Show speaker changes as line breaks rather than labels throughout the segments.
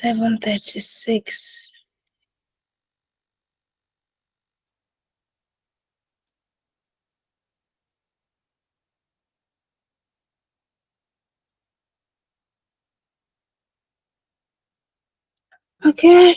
7:36. Okay.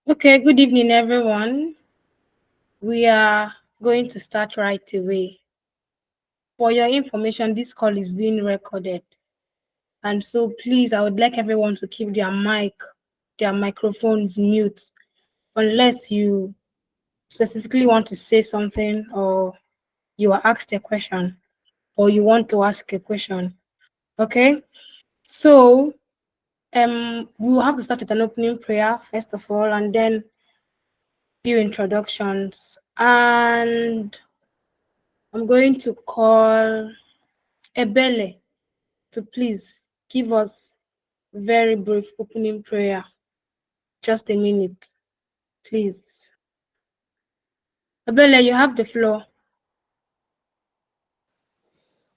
Okay, good evening, everyone. We are going to start right away. For your information, this call is being recorded. And so please, I would like everyone to keep their microphones mute, unless you specifically want to say something, or you are asked a question, or you want to ask a question. Okay? So we will have to start with an opening prayer, first of all, and then few introductions. And I'm going to call Ebele to please give us very brief opening prayer. Just a minute, please. Ebele, you have the floor.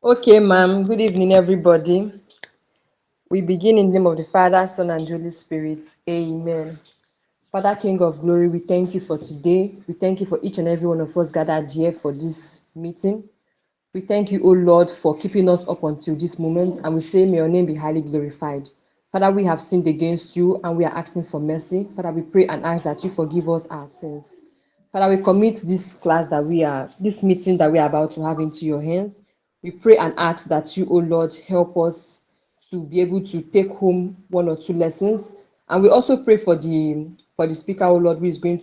Okay, ma'am. Good evening, everybody. We begin in the name of the Father, Son, and Holy Spirit. Amen. Father, King of Glory, we thank you for today. We thank you for each and every one of us gathered here for this meeting. We thank you, O Lord, for keeping us up until this moment, and we say, may your name be highly glorified. Father, we have sinned against you, and we are asking for mercy. Father, we pray and ask that you forgive us our sins. Father, we commit this meeting that we are about to have into your hands. We pray and ask that you, O Lord, help us to be able to take home one or two lessons. And we also pray for the speaker, O Lord, who is going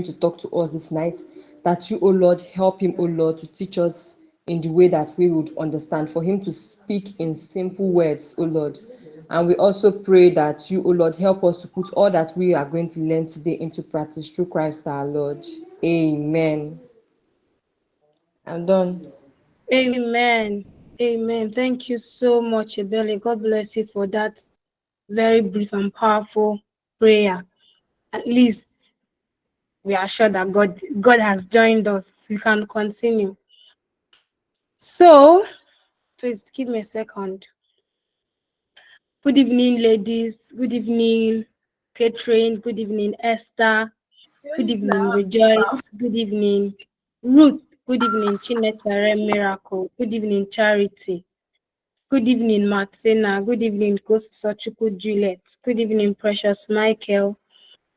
to talk to us this night, that you, O Lord, help him, O Lord, to teach us in the way that we would understand, for him to speak in simple words, O Lord. And we also pray that you, O Lord, help us to put all that we are going to learn today into practice through Christ our Lord. Amen. I'm done.
Amen. Amen. Thank you so much, Ebele. God bless you for that very brief and powerful prayer. At least we are sure that God has joined us. We can continue. So, please give me a second. Good evening, ladies. Good evening, Catherine. Good evening, Esther. Good evening, Rejoice. Good evening, Ruth. Good evening, Chinechere Miracle. Good evening, Charity. Good evening, Martina. Good evening, Kosochuku Juliet. Good evening, Precious Michael.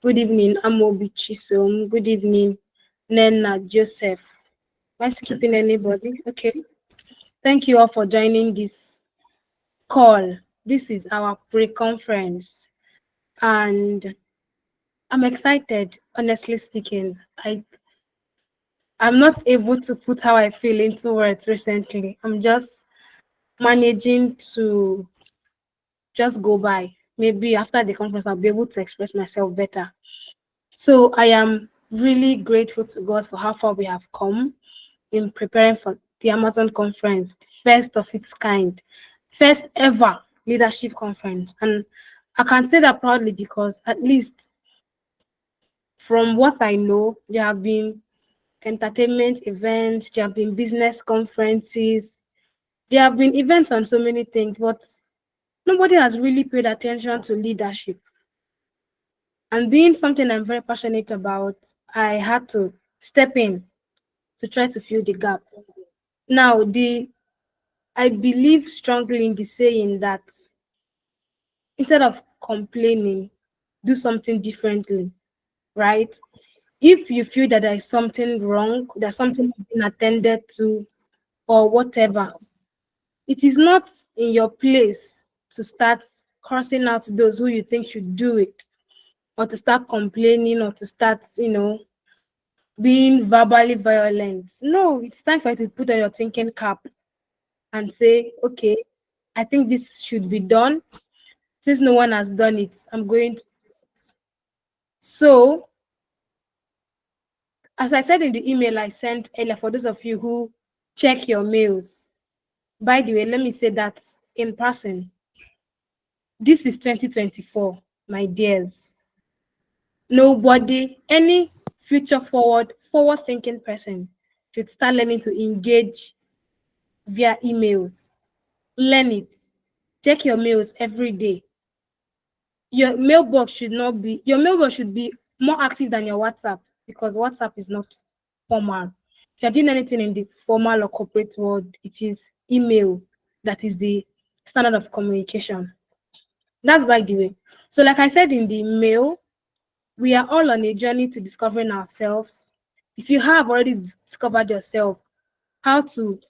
Good evening, Amobi Chisom. Good evening, Nena Joseph. Am I skipping anybody? Okay. Thank you all for joining this call. This is our pre-conference, and I'm excited, honestly speaking. I'm not able to put how I feel into words recently. I'm just managing to just go by. Maybe after the conference, I'll be able to express myself better. So I am really grateful to God for how far we have come in preparing for the Amazon conference, the first of its kind, first ever leadership conference. And I can say that proudly because at least from what I know, there have been entertainment events, there have been business conferences, there have been events on so many things, but nobody has really paid attention to leadership. And being something I'm very passionate about, I had to step in to try to fill the gap. Now, I believe strongly in the saying that instead of complaining, do something differently, right? If you feel that there is something wrong, there's something being attended to, or whatever, it is not in your place to start cursing out those who you think should do it, or to start complaining, or to start, being verbally violent. No, it's time for you to put on your thinking cap and say, okay, I think this should be done. Since no one has done it, I'm going to do it. So, as I said in the email I sent earlier, for those of you who check your mails, by the way, let me say that in person. This is 2024, my dears. Nobody, any forward thinking person should start learning to engage via emails. Learn it. Check your mails every day. Your mailbox should be more active than your WhatsApp, because WhatsApp is not formal. If you're doing anything in the formal or corporate world, it is email that is the standard of communication. That's by the way. So like I said in the mail, we are all on a journey to discovering ourselves. If you have already discovered yourself, how to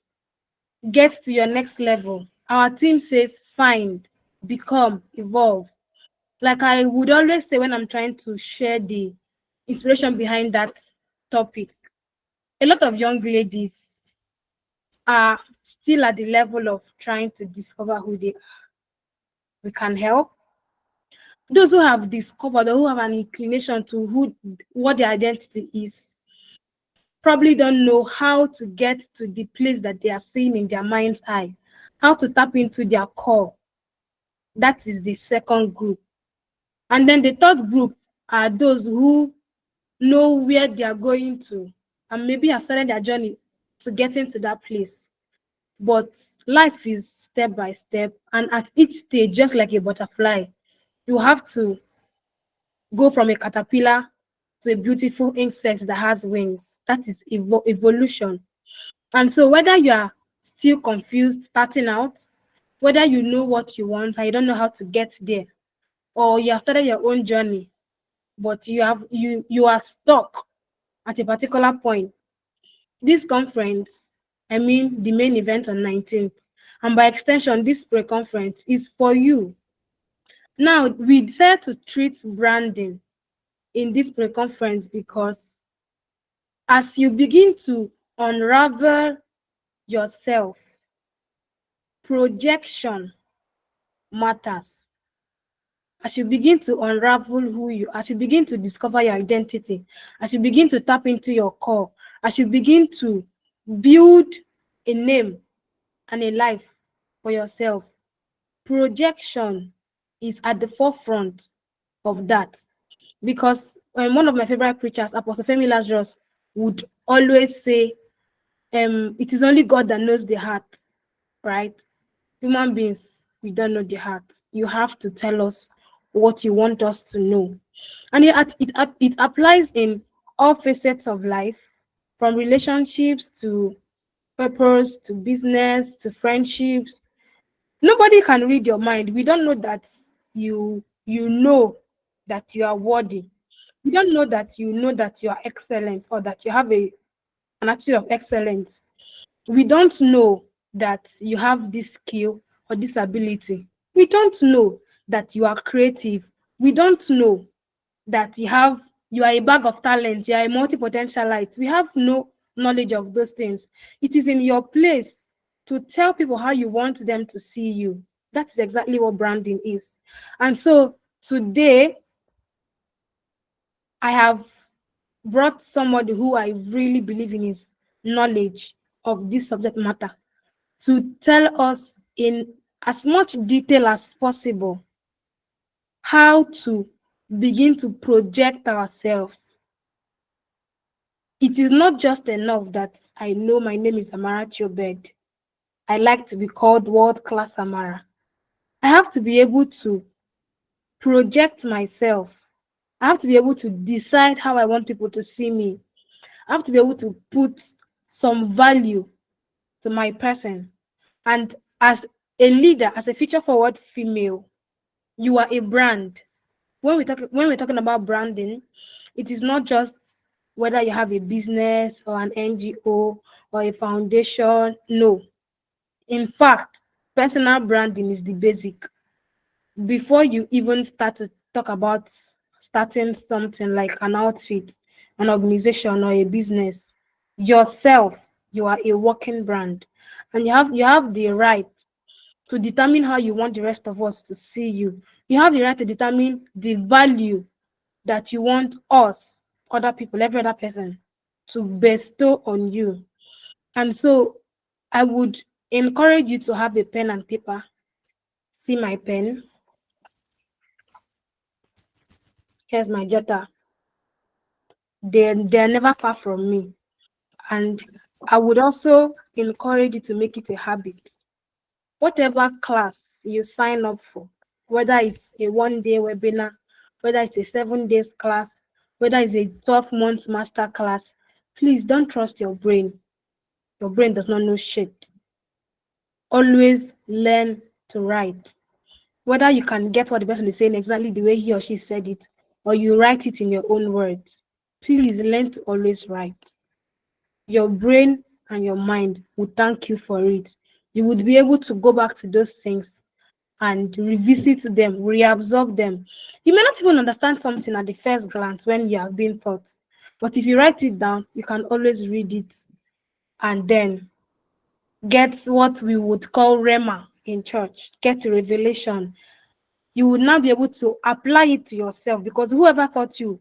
get to your next level, our team says find, become, evolve. Like I would always say when I'm trying to share the inspiration behind that topic, a lot of young ladies are still at the level of trying to discover who they are. We can help. Those who have discovered or who have an inclination to what their identity is, probably don't know how to get to the place that they are seeing in their mind's eye, how to tap into their core. That is the second group. And then the third group are those who know where they are going to and maybe have started their journey to getting to that place. But life is step by step, and at each stage, just like a butterfly, you have to go from a caterpillar to a beautiful insect that has wings. That is evolution. And so whether you are still confused starting out, whether you know what you want and you don't know how to get there, or you have started your own journey, but you are stuck at a particular point, this conference, I mean the main event on 19th, and by extension, this pre-conference is for you. Now, we decided to treat branding in this pre-conference because as you begin to unravel yourself, projection matters. As you begin to unravel as you begin to discover your identity, as you begin to tap into your core, as you begin to build a name and a life for yourself, projection is at the forefront of that. Because one of my favorite preachers, Apostle Femmefluence Lazarus, would always say, it is only God that knows the heart, right? Human beings, we don't know the heart. You have to tell us what you want us to know. And it applies in all facets of life, from relationships to purpose to business to friendships, Nobody can read your mind. We don't know that you know that you are worthy. We don't know that you are excellent, or that you have an attitude of excellence. We don't know that you have this skill or this ability. We don't know that you are creative. We don't know that you are a bag of talent, you are a multi-potentialite. We have no knowledge of those things. It is in your place to tell people how you want them to see you. That is exactly what branding is. And so today I have brought somebody who I really believe in his knowledge of this subject matter to tell us in as much detail as possible how to begin to project ourselves. It is not just enough that I know my name is Amara Chobed. I like to be called world class Amara. I have to be able to project myself. I have to be able to decide how I want people to see me. I have to be able to put some value to my person. And as a leader, as a future forward female, you are a brand. When we're talking about branding, it is not just whether you have a business or an NGO or a foundation. No. In fact, personal branding is the basic. Before you even start to talk about starting something like an outfit, an organization, or a business, yourself, you are a working brand. And you have the right to determine how you want the rest of us to see you. You have the right to determine the value that you want us, other people, every other person, to bestow on you. And so I would encourage you to have a pen and paper. See my pen. Here's my jotter. They're never far from me. And I would also encourage you to make it a habit. Whatever class you sign up for, whether it's a 1 day webinar, whether it's a 7 days class, whether it's a 12 months master class, please don't trust your brain. Your brain does not know shit. Always learn to write. Whether you can get what the person is saying exactly the way he or she said it, or you write it in your own words, please learn to always write. Your brain and your mind would thank you for it. You would be able to go back to those things and revisit them, reabsorb them. You may not even understand something at the first glance when you have been taught, but if you write it down, you can always read it and then get what we would call rema in church, get a revelation. You would now be able to apply it to yourself, because whoever thought you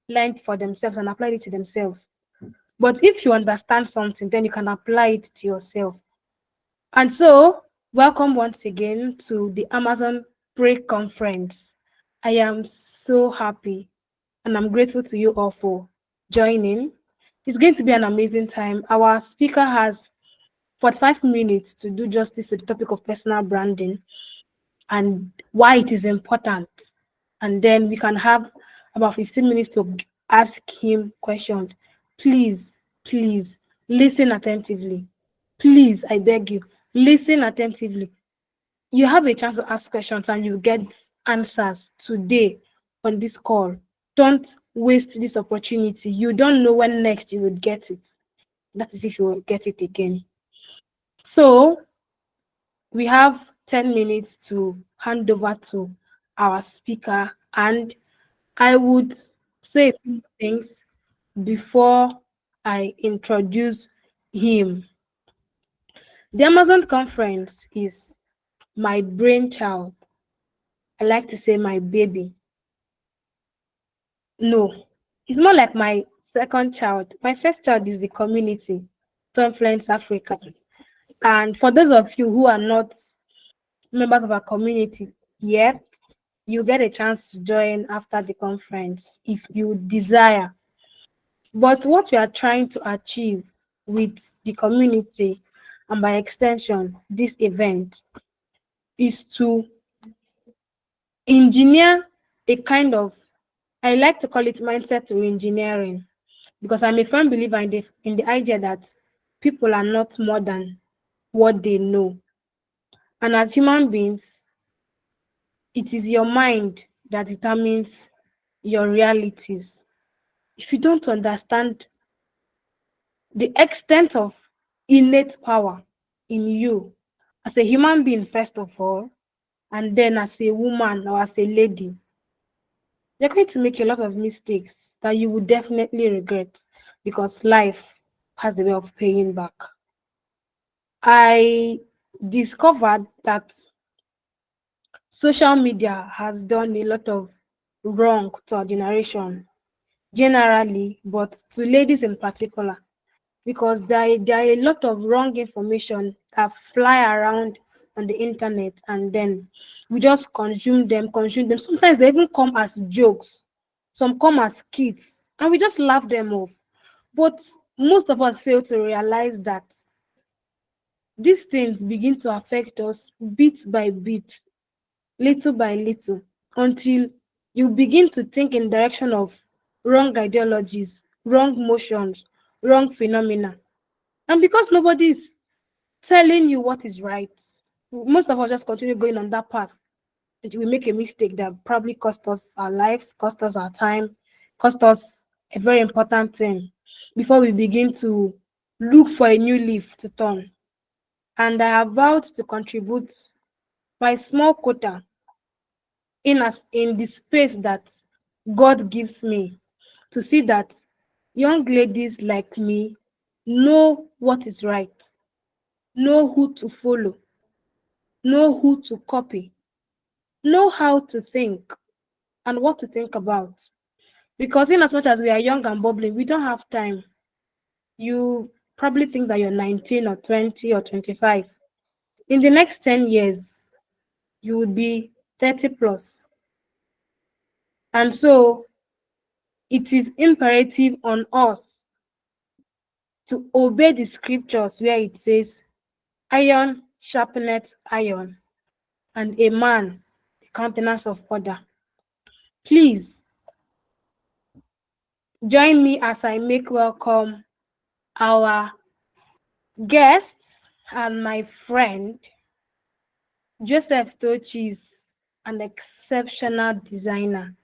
learned for themselves and applied it to themselves. But if you understand something, then you can apply it to yourself. And so, welcome once again to the Amazon Pray Conference. I am so happy and I'm grateful to you all for joining. It's going to be an amazing time. Our speaker has 45 minutes to do justice to the topic of personal branding and why it is important. And then we can have about 15 minutes to ask him questions. Please, please listen attentively. Please, I beg you, listen attentively. You have a chance to ask questions and you get answers today on this call. Don't waste this opportunity. You don't know when next you will get it. That is if you will get it again. So we have 10 minutes to hand over to our speaker, and I would say a few things before I introduce him. The Amazon conference is my brainchild. I like to say my baby. No, it's more like my second child. My first child is the community, Femmefluence Africa. And for those of you who are not members of our community yet, you get a chance to join after the conference if you desire. But what we are trying to achieve with the community, and by extension, this event, is to engineer a kind of, I like to call it mindset re-engineering, because I'm a firm believer in the idea that people are not more than what they know. And as human beings, it is your mind that determines your realities. If you don't understand the extent of innate power in you as a human being, first of all, and then as a woman or as a lady, you're going to make a lot of mistakes that you will definitely regret, because life has a way of paying back. I discovered that social media has done a lot of wrong to our generation generally, but to ladies in particular, because there are a lot of wrong information that fly around on the internet, and then we just consume them. Sometimes they even come as jokes, some come as skits, and we just laugh them off. But most of us fail to realize that these things begin to affect us bit by bit, little by little, until you begin to think in direction of wrong ideologies, wrong motions, wrong phenomena. And because nobody is telling you what is right, most of us just continue going on that path until we make a mistake that probably cost us our lives, cost us our time, cost us a very important thing before we begin to look for a new leaf to turn. And I have vowed to contribute my small quota in the space that God gives me, to see that young ladies like me know what is right, know who to follow, know who to copy, know how to think and what to think about. Because in as much as we are young and bubbling, we don't have time. You probably think that you're 19 or 20 or 25. In the next 10 years, you would be 30 plus. And so it is imperative on us to obey the scriptures where it says, iron sharpeneth iron, and a man the countenance of other. Please join me as I make welcome our guests and my friend. Joseph Tochi is an exceptional designer.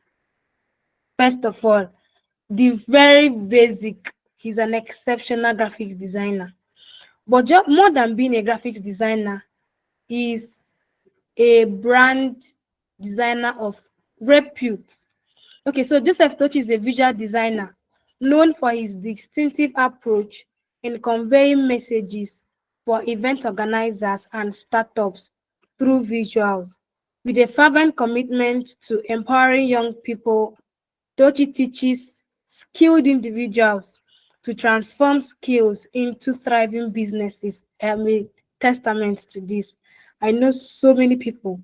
First of all, the very basic, he's an exceptional graphics designer. But more than being a graphics designer, he's a brand designer of repute. Okay, so Joseph Tochi is a visual designer known for his distinctive approach in conveying messages for event organizers and startups through visuals. With a fervent commitment to empowering young people, Tochi teaches skilled individuals to transform skills into thriving businesses. I'm a testament to this. I know so many people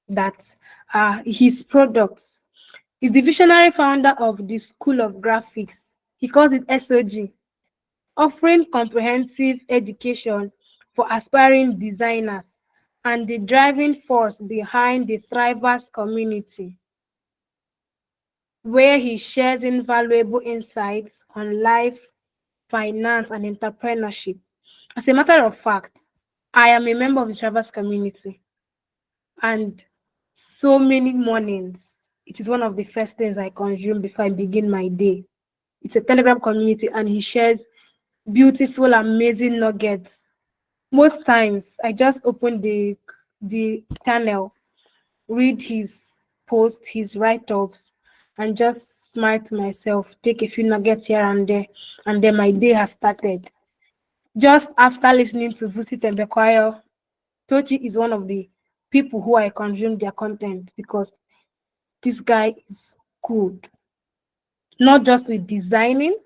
that are his products. He's the visionary founder of the School of Graphics. He calls it SOG, offering comprehensive education for aspiring designers and the driving force behind the Thrivers community, where he shares invaluable insights on life, finance, and entrepreneurship. As a matter of fact, I am a member of the Thrivers community, and so many mornings, it is one of the first things I consume before I begin my day. It's a Telegram community, and he shares beautiful, amazing nuggets. Most times, I just open the channel, read his posts, his write-ups, and just smile to myself, take a few nuggets here and then my day has started. Just after listening to Vusi Tembekwayo, Tochi is one of the people who I consume their content, because this guy is good. Not just with designing,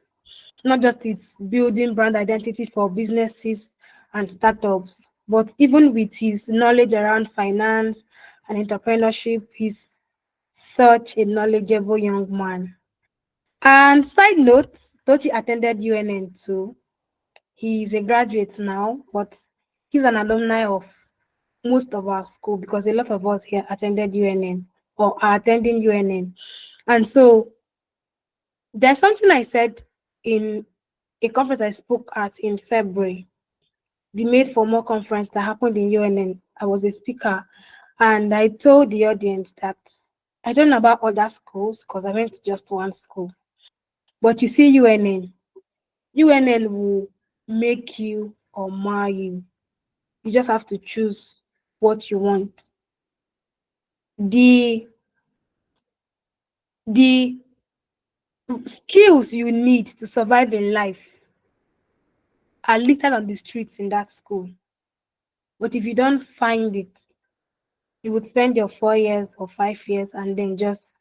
not just with building brand identity for businesses and startups, but even with his knowledge around finance and entrepreneurship. He's such a knowledgeable young man. And side note, Tochi attended UNN too. He's a graduate now, but he's an alumni of most of our school, because a lot of us here attended UNN or are attending UNN. And so there's something I said in a conference I spoke at in February, the Made for More conference that happened in UNN. I was a speaker, and I told the audience that I don't know about other schools because I went to just one school. But you see, UNN will make you or mar you. You just have to choose what you want. The skills you need to survive in life are littered on the streets in that school. But if you don't find it, you would spend your 4 years or 5 years and then just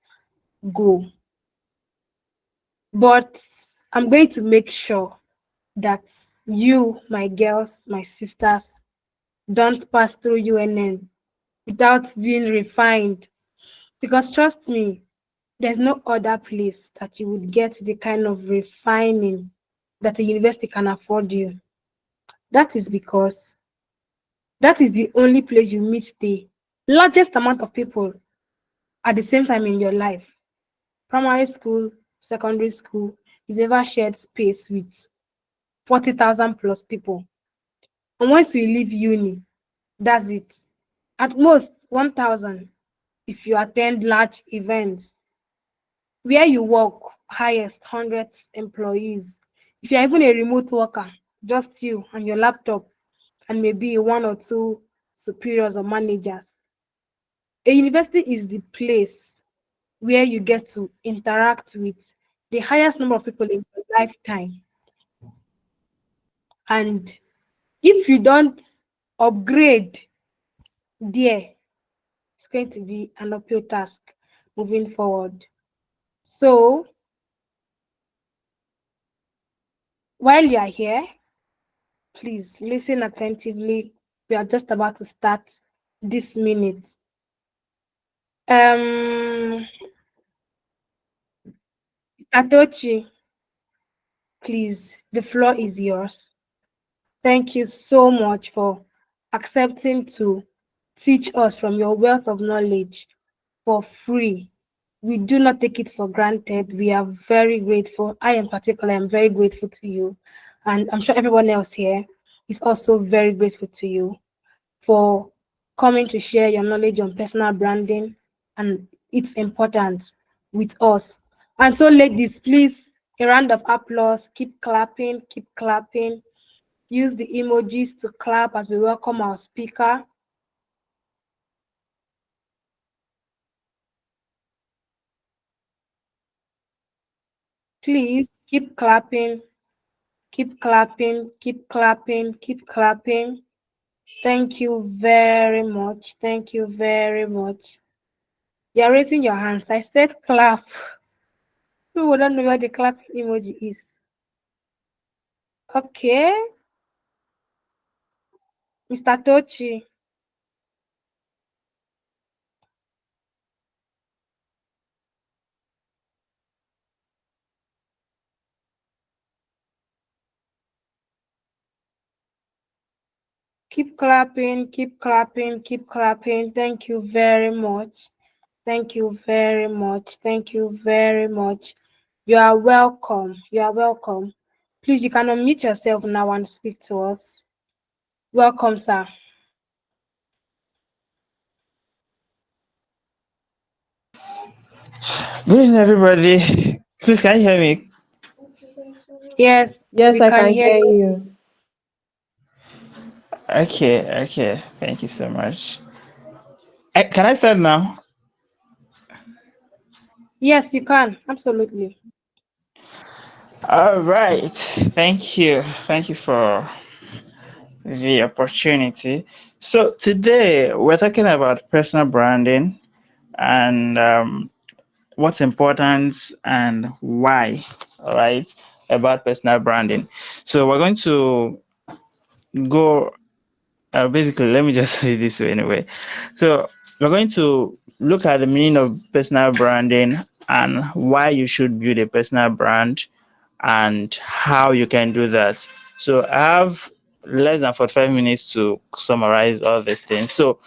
go. But I'm going to make sure that you, my girls, my sisters, don't pass through UNN without being refined. Because trust me, there's no other place that you would get the kind of refining that a university can afford you. That is because that is the only place you meet the largest amount of people at the same time in your life. Primary school, secondary school, you never shared space with 40,000 plus people. And once you leave uni, that's it. At most 1,000 if you attend large events. Where you work, highest 100 employees. If you're even a remote worker, just you and your laptop, and maybe one or two superiors or managers. A university is the place where you get to interact with the highest number of people in your lifetime. And if you don't upgrade there, it's going to be an uphill task moving forward. So while you are here, please listen attentively. We are just about to start this minute. Atochi, please, the floor is yours. Thank you so much for accepting to teach us from your wealth of knowledge for free. We do not take it for granted. We are very grateful. I am particularly, I'm very grateful to you. And I'm sure everyone else here is also very grateful to you for coming to share your knowledge on personal branding and its importance with us. And so, ladies, please, a round of applause. Keep clapping, keep clapping. Use the emojis to clap as we welcome our speaker. Please keep clapping, keep clapping, keep clapping, keep clapping. Thank you very much. Thank you very much. You're raising your hands. I said clap. People don't know where the clap emoji is. Okay. Mr. Tochi. Keep clapping, keep clapping, keep clapping. Thank you very much. Thank you very much. Thank you very much. You are welcome. You are welcome. Please, you can unmute yourself now and speak to us. Welcome, sir.
Good evening, everybody. Please, can you hear me?
Yes,
Yes,
we
I
can
can
hear
hear
you.
you.
Okay. Thank you so much. Can I start now?
Yes, you can. Absolutely.
All right. Thank you. Thank you for the opportunity. So, today we're talking about personal branding and what's important and why, all right, about personal branding. So, we're going to go basically, let me just say this way anyway. So, we're going to look at the meaning of personal branding and why you should build a personal brand and how you can do that. So, I have less than 45 minutes to summarize all these things. So,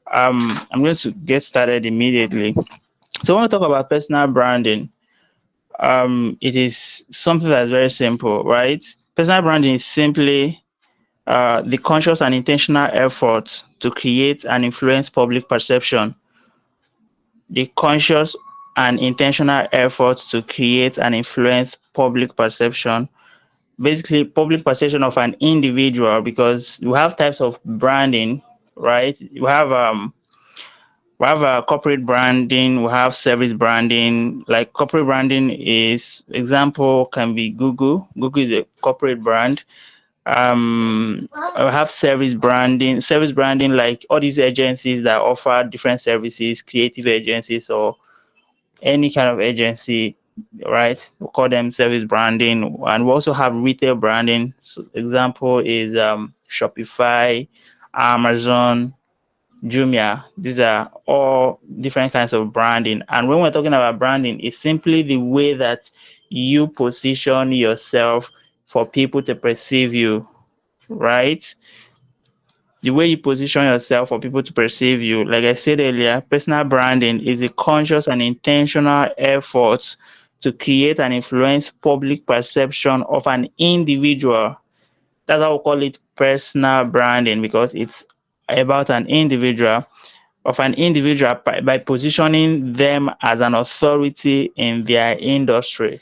I'm going to get started immediately. So, when we talk about personal branding, it is something that's very simple, right? Personal branding is simply the conscious and intentional effort to create and influence public perception. The conscious and intentional effort to create and influence public perception. Basically, public perception of an individual, because we have types of branding, right? We have corporate branding, we have service branding. Like corporate branding is example can be Google. Google is a corporate brand. I have service branding. Service branding, like all these agencies that offer different services, creative agencies or any kind of agency, right? We call them service branding. And we also have retail branding. So example is Shopify, Amazon, Jumia. These are all different kinds of branding. And when we're talking about branding, it's simply the way that you position yourself for people to perceive you, right? The way you position yourself for people to perceive you. Like I said earlier, personal branding is a conscious and intentional effort to create and influence public perception of an individual. That's how we call it personal branding, because it's about an individual, by positioning them as an authority in their industry.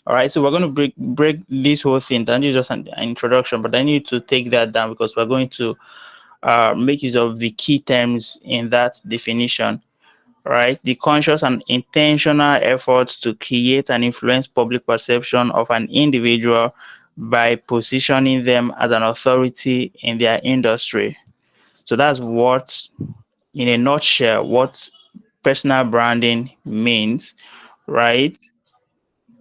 All right, so we're going to break this whole thing down. This is just an introduction, but I need to take that down because we're going to make use of the key terms in that definition. Right, the conscious and intentional efforts to create and influence public perception of an individual by positioning them as an authority in their industry. So that's what, in a nutshell, what personal branding means, right?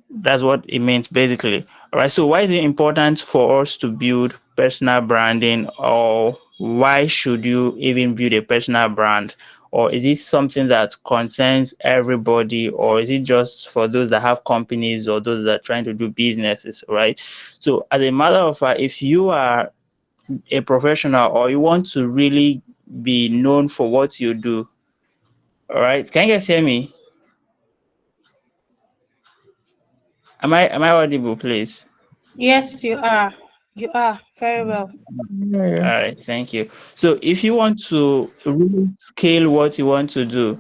That's what it means basically. All right. So why is it important for us to build personal branding, or why should you even build a personal brand? Or is it something that concerns everybody, or is it just for those that have companies or those that are trying to do businesses, right? So as a matter of fact, if you are a professional or you want to really be known for what you do, all right, can you guys hear me? Am I audible, please?
Yes, you are. You are very well.
All right, thank you. So if you want to really scale what you want to do,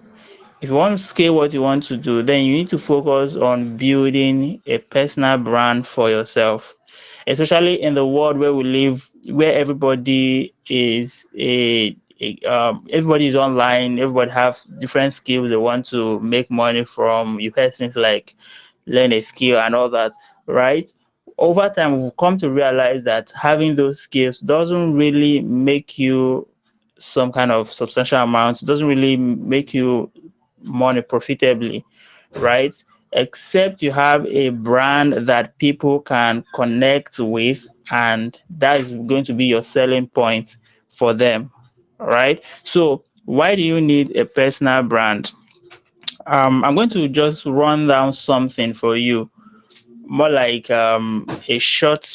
if you want to scale what you want to do, then you need to focus on building a personal brand for yourself, especially in the world where we live, where everybody is everybody is online, everybody have different skills they want to make money from. You heard things like learn a skill and all that, right? Over time, we've come to realize that having those skills doesn't really make you some kind of substantial amount, doesn't really make you money profitably, right? Except you have a brand that people can connect with, and that is going to be your selling point for them, right? So, why do you need a personal brand? I'm going to just run down something for you, more like a short,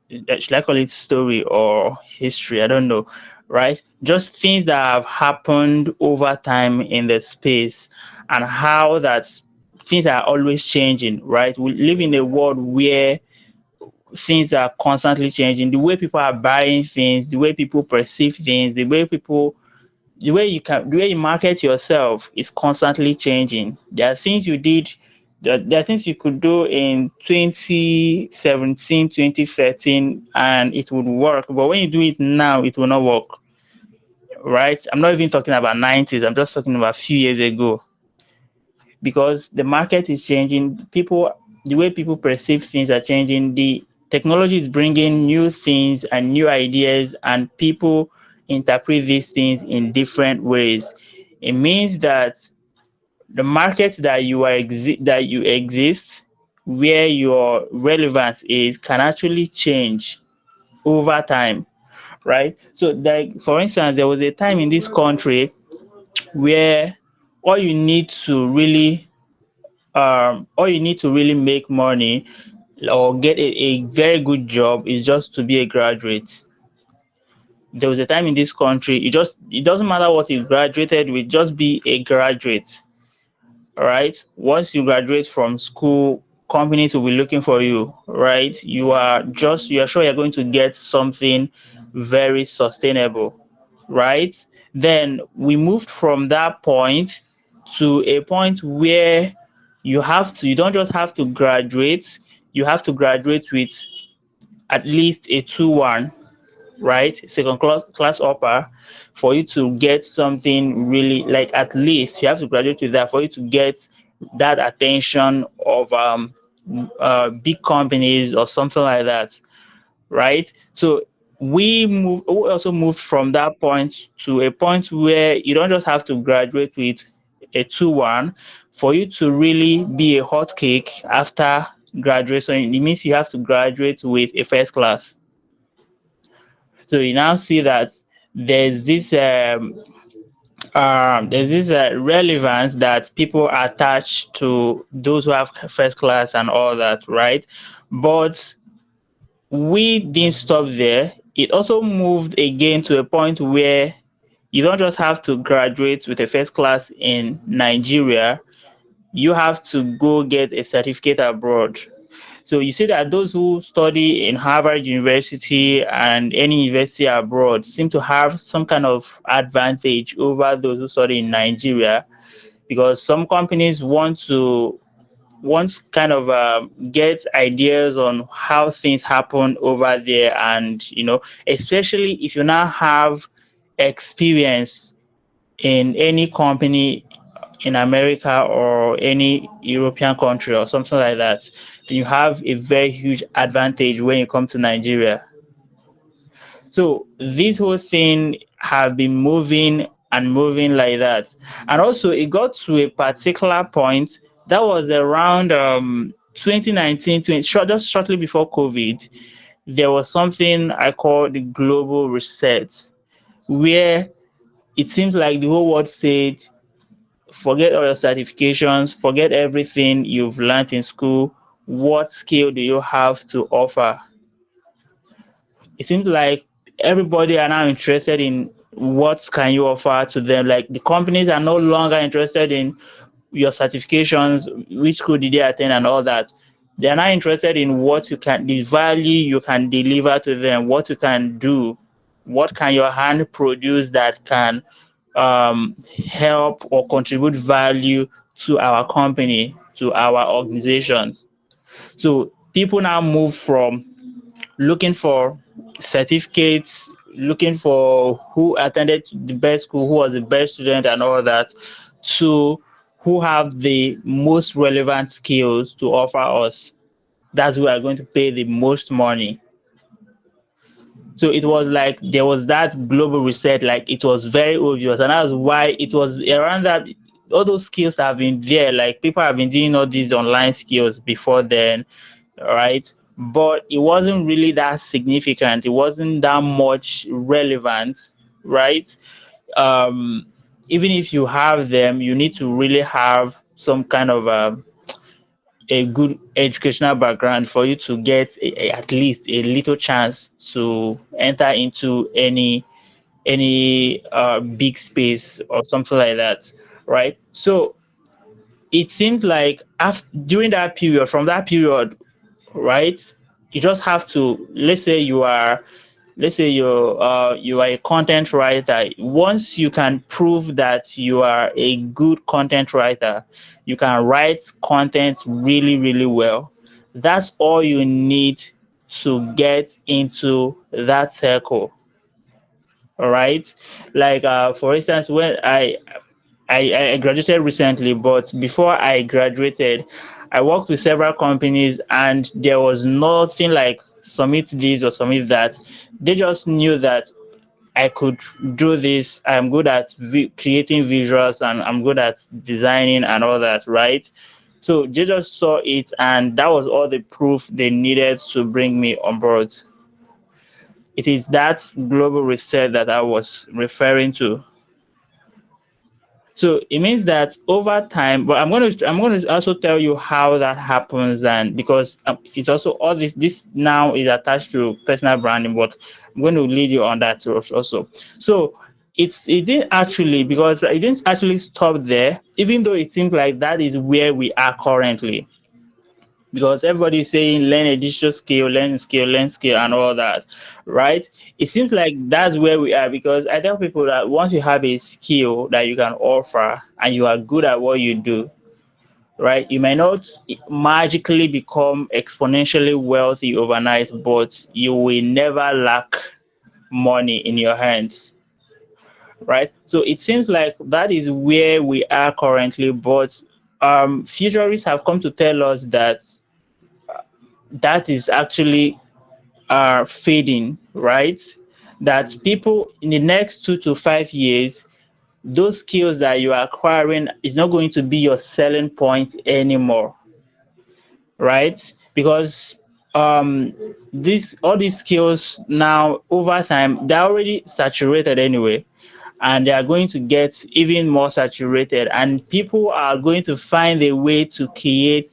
should I call it story or history? I don't know, right? Just things that have happened over time in the space, and how that things are always changing, right? We live in a world where things are constantly changing. The way people are buying things, the way people perceive things, the way you market yourself is constantly changing. There are things you did, there are things you could do in 2017, 2013, and it would work. But when you do it now, it will not work, right? I'm not even talking about 90s. I'm just talking about a few years ago, because the market is changing. The way people perceive things are changing. The technology is bringing new things and new ideas, and people interpret these things in different ways. It means that the market that you exist, where your relevance is, can actually change over time, right? So, like for instance, there was a time in this country where all you need to really all you need to really make money or get a very good job is just to be a graduate. There was a time in this country, it doesn't matter what you graduated with, just be a graduate. All right. Once you graduate from school, companies will be looking for you, right? You are sure you're going to get something very sustainable, right? Then we moved from that point to a point where you don't just have to graduate, you have to graduate with at least a 2-1, right? Second class upper, for you to get something really, like, at least you have to graduate with that for you to get that attention of big companies or something like that, right? So we also moved from that point to a point where you don't just have to graduate with a 2-1 for you to really be a hot cake after graduation. It means you have to graduate with a first class. So you now see that there's this relevance that people attach to those who have first class and all that, right? But we didn't stop there. It also moved again to a point where you don't just have to graduate with a first class in Nigeria, you have to go get a certificate abroad. So you see that those who study in Harvard University and any university abroad seem to have some kind of advantage over those who study in Nigeria, because some companies want kind of get ideas on how things happen over there, and especially if you now have experience in any company in America or any European country or something like that, then you have a very huge advantage when you come to Nigeria. So this whole thing have been moving and moving like that. And also it got to a particular point that was around 2019, just shortly before COVID. There was something I call the global reset, where it seems like the whole world said, forget all your certifications, forget everything you've learned in school. What skill do you have to offer? It seems like everybody are now interested in what can you offer to them. Like, the companies are no longer interested in your certifications, which school did they attend and all that. They are now interested in the value you can deliver to them, what you can do, what can your hand produce that can help or contribute value to our company, to our organizations. So people now move from looking for certificates, looking for who attended the best school, who was the best student and all that, to who have the most relevant skills to offer us. That's who are going to pay the most money. So it was like there was that global reset, like it was very obvious, and that's why it was around that all those skills have been there. Like, people have been doing all these online skills before then, right? But it wasn't really that significant. It wasn't that much relevant, right? Um, Even if you have them, you need to really have some kind of a good educational background for you to get at least a little chance to enter into any big space or something like that, right? So it seems like during that period, from that period, right, you just have to, let's say you are a content writer. Once you can prove that you are a good content writer, you can write content really, really well. That's all you need to get into that circle. All right. Like, for instance, when I graduated recently, but before I graduated, I worked with several companies, and there was nothing like submit this or submit that. They just knew that I could do this. I'm good at creating visuals, and I'm good at designing and all that, right? So they just saw it, and that was all the proof they needed to bring me on board. It is that global reset that I was referring to. So it means that over time, but I'm going to also tell you how that happens, and because it's also all this now is attached to personal branding, but I'm going to lead you on that also. So it didn't actually, because it didn't actually stop there, even though it seems like that is where we are currently. because everybody is saying learn a digital skill, learn skill, and all that, right? It seems like that's where we are, because I tell people that once you have a skill that you can offer and you are good at what you do, right? You may not magically become exponentially wealthy overnight, but you will never lack money in your hands, right? So it seems like that is where we are currently, but futurists have come to tell us that that is actually fading, right? That people in the next 2 to 5 years, those skills that you are acquiring is not going to be your selling point anymore, right? Because this all these skills now over time they're already saturated anyway, and they are going to get even more saturated, and people are going to find a way to create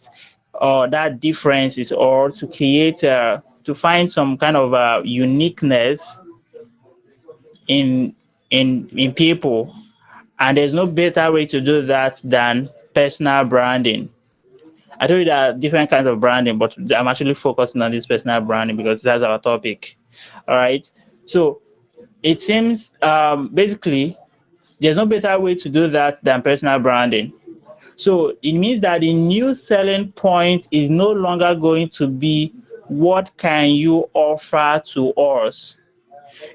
that differences, or to create to find some kind of uniqueness in in people, and there's no better way to do that than personal branding. I told you there are different kinds of branding, but I'm actually focusing on this personal branding because that's our topic. All right. So it seems basically there's no better way to do that than personal branding. So it means that the new selling point is no longer going to be what can you offer to us,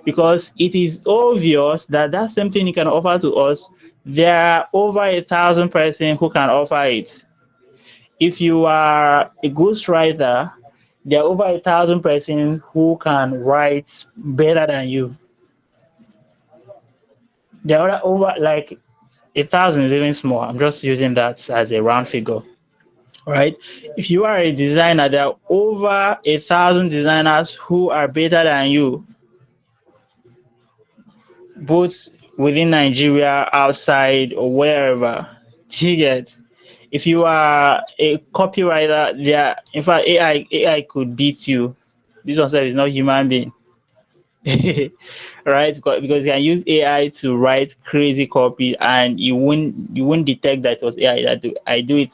because it is obvious that that same thing you can offer to us, there are over 1,000 persons who can offer it. If you are a ghostwriter, there are over 1,000 persons who can write better than you. There are over like 1,000 is even small. I'm just using that as a round figure, right? If you are a designer, there are over 1,000 designers who are better than you, both within Nigeria, outside, or wherever. Do you get? If you are a copywriter, there, in fact, AI could beat you. This one is not human being. Right? Because you can use AI to write crazy copy, and you won't detect that it was AI that I do it.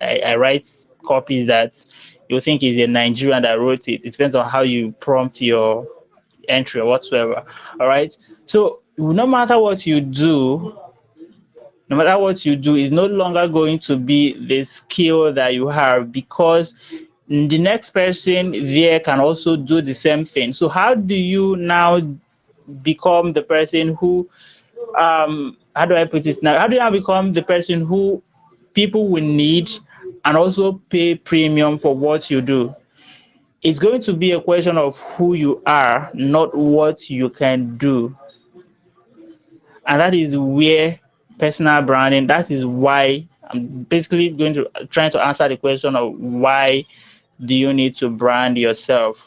I write copies that you think is a Nigerian that wrote it. It depends on how you prompt your entry or whatsoever. All right. So no matter what you do, no matter what you do, is no longer going to be the skill that you have, because the next person there can also do the same thing. So how do you now become the person who how do I put it now? How do you now become the person who people will need and also pay premium for what you do? It's going to be a question of who you are, not what you can do. And that is where personal branding, that is why I'm basically going to trying to answer the question of why do you need to brand yourself.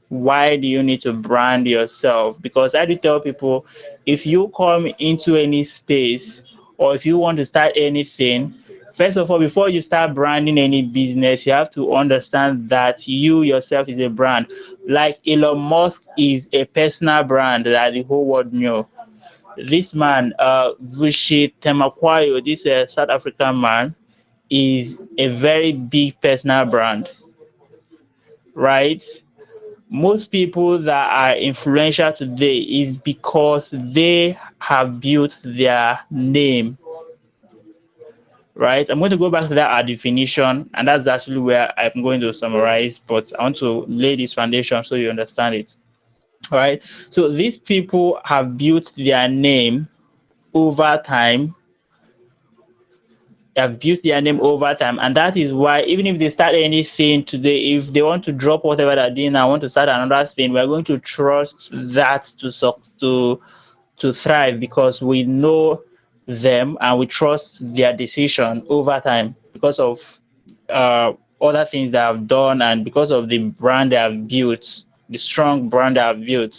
Why do you need to brand yourself? Because I do tell people, if you come into any space or if you want to start anything, first of all, before you start branding any business, you have to understand that you yourself is a brand. Like Elon Musk is a personal brand that the whole world knew. This man, Vushi Temakwayo, this South African man, is a very big personal brand, right? Most people that are influential today is because they have built their name, right? I'm going to go back to that definition, and that's actually where I'm going to summarize, but I want to lay this foundation so you understand it. All right. So these people have built their name over time, have built their name over time, and that is why even if they start anything today, if they want to drop whatever they're doing and want to start another thing, we're going to trust that to thrive, because we know them and we trust their decision over time because of other things they have done and because of the brand they have built, the strong brand they have built.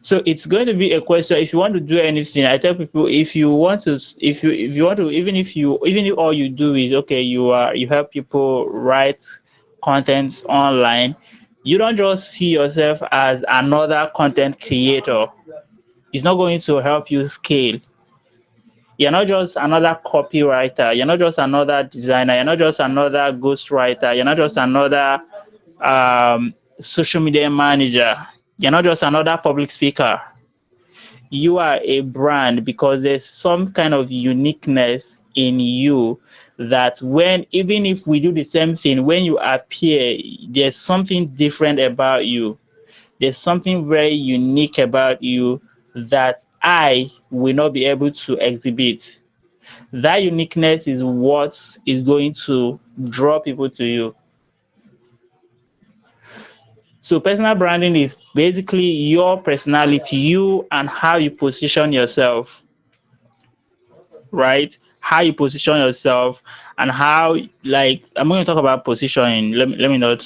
So it's going to be a question. If you want to do anything, I tell people, if you want to, if you want to, even if all you do is okay, you help people write content online, you don't just see yourself as another content creator. It's not going to help you scale. You're not just another copywriter. You're not just another designer. You're not just another ghostwriter. You're not just another social media manager. You're not just another public speaker. You are a brand because there's some kind of uniqueness in you that when even if we do the same thing, when you appear, there's something different about you. There's something very unique about you that I will not be able to exhibit. That uniqueness is what is going to draw people to you. So personal branding is basically your personality, you and how you position yourself, right? How you position yourself and how, like, I'm going to talk about positioning. Let me not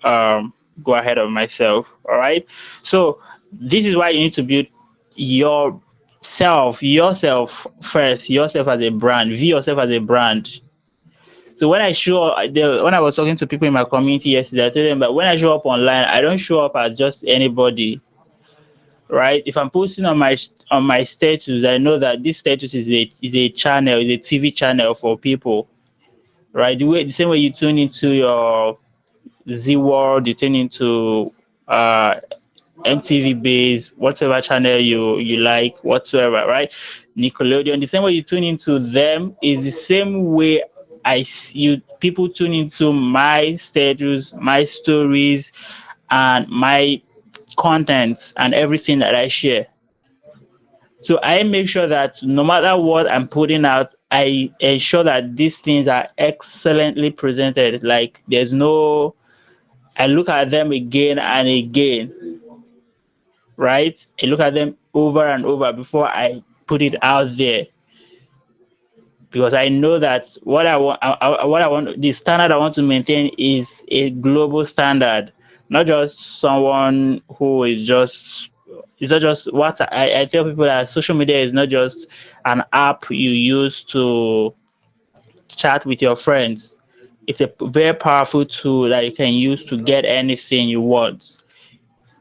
um go ahead of myself. All right. So this is why you need to build yourself first, yourself as a brand, view yourself as a brand. So when I was talking to people in my community yesterday, I told them that when I show up online, I don't show up as just anybody, right? If I'm posting on my status, I know that this status is a channel, is a TV channel for people, right? The same way you tune into your Z World, you tune into uh MTV base, whatever channel you like, whatsoever, right? Nickelodeon. The same way you tune into them is the same way you people tune into my status, my stories, and my content and everything that I share. So I make sure that no matter what I'm putting out, I ensure that these things are excellently presented. Like there's no, I look at them again and again, right? I look at them over and over before I put it out there because I know that what I want, the standard I want to maintain is a global standard, not just someone who is just. It's not just what I tell people that social media is not just an app you use to chat with your friends. It's a very powerful tool that you can use to get anything you want.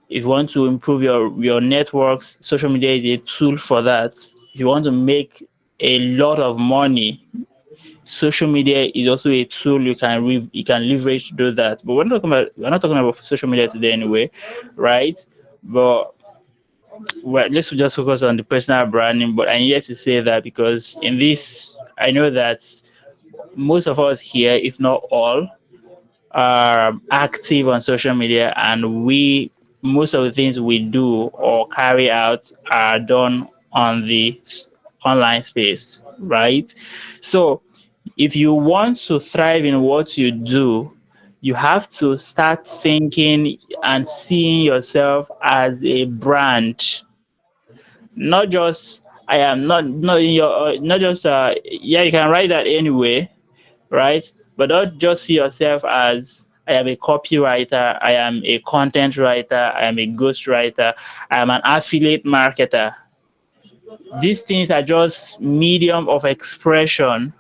If you want to improve your networks, social media is a tool for that. If you want to make a lot of money, social media is also a tool you can leverage to do that. But we're not talking about social media today anyway, right? But well, let's just focus on the personal branding. But I needed to say that because in this, I know that most of us here, if not all, are active on social media, and most of the things we do or carry out are done on the online space, right? So if you want to thrive in what you do, you have to start thinking and seeing yourself as a brand, not just I am not in your not just yeah, you can write that anyway, right? But don't just see yourself as I am a copywriter, I am a content writer, I am a ghostwriter, I am an affiliate marketer. These things are just medium of expression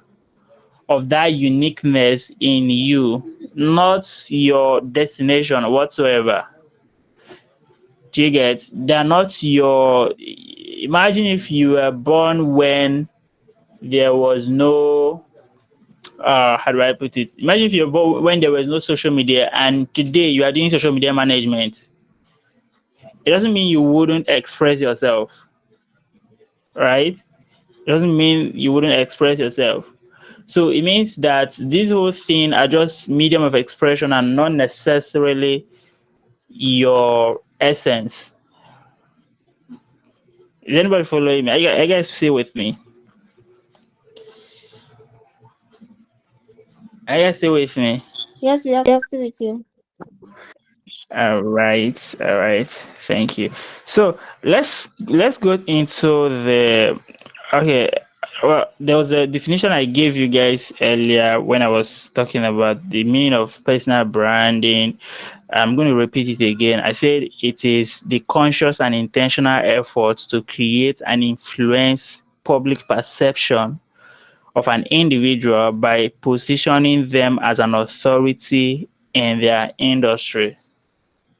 of that uniqueness in you, not your destination whatsoever. Do you get? They're not your. Imagine if you were born when there was no how do I put it? Imagine if you're born when there was no social media and today you are doing social media management. It doesn't mean you wouldn't express yourself, right? It doesn't mean you wouldn't express yourself. So it means that this whole thing are just medium of expression and not necessarily your essence. Is anybody following me? I guys stay with me. I guys stay with me.
Yes, we are still with you.
All right, all right. Thank you. So let's go into the okay. Well, there was a definition I gave you guys earlier when I was talking about the meaning of personal branding. I'm going to repeat it again. I said it is the conscious and intentional effort to create and influence public perception of an individual by positioning them as an authority in their industry.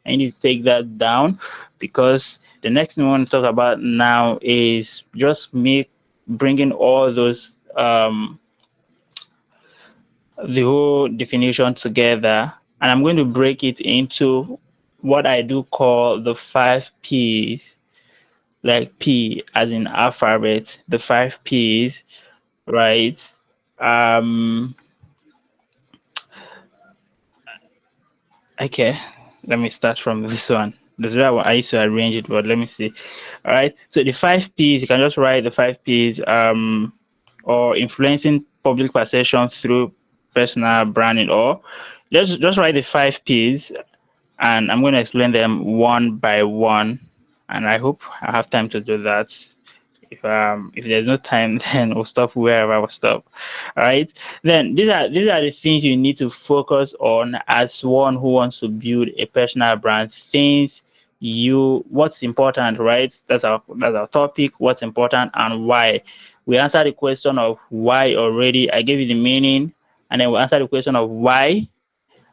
I need to take that down because the next thing we want to talk about now is just make bringing all those the whole definition together, and I'm going to break it into what I do call the 5 P's, like P as in alphabet, the 5 P's, right? Um, okay, let me start from this one. That's why I used to arrange it, but let me see. All right, so the 5 P's, you can just write the 5 P's, or influencing public perception through personal branding, or just write the 5 P's, and I'm going to explain them one by one, and I hope I have time to do that. If there's no time, then we'll stop wherever we'll stop. All right. Then these are the things you need to focus on as one who wants to build a personal brand. Things what's important, right? That's our topic. What's important and why. We answered the question of why already. I gave you the meaning, and then we answered the question of why,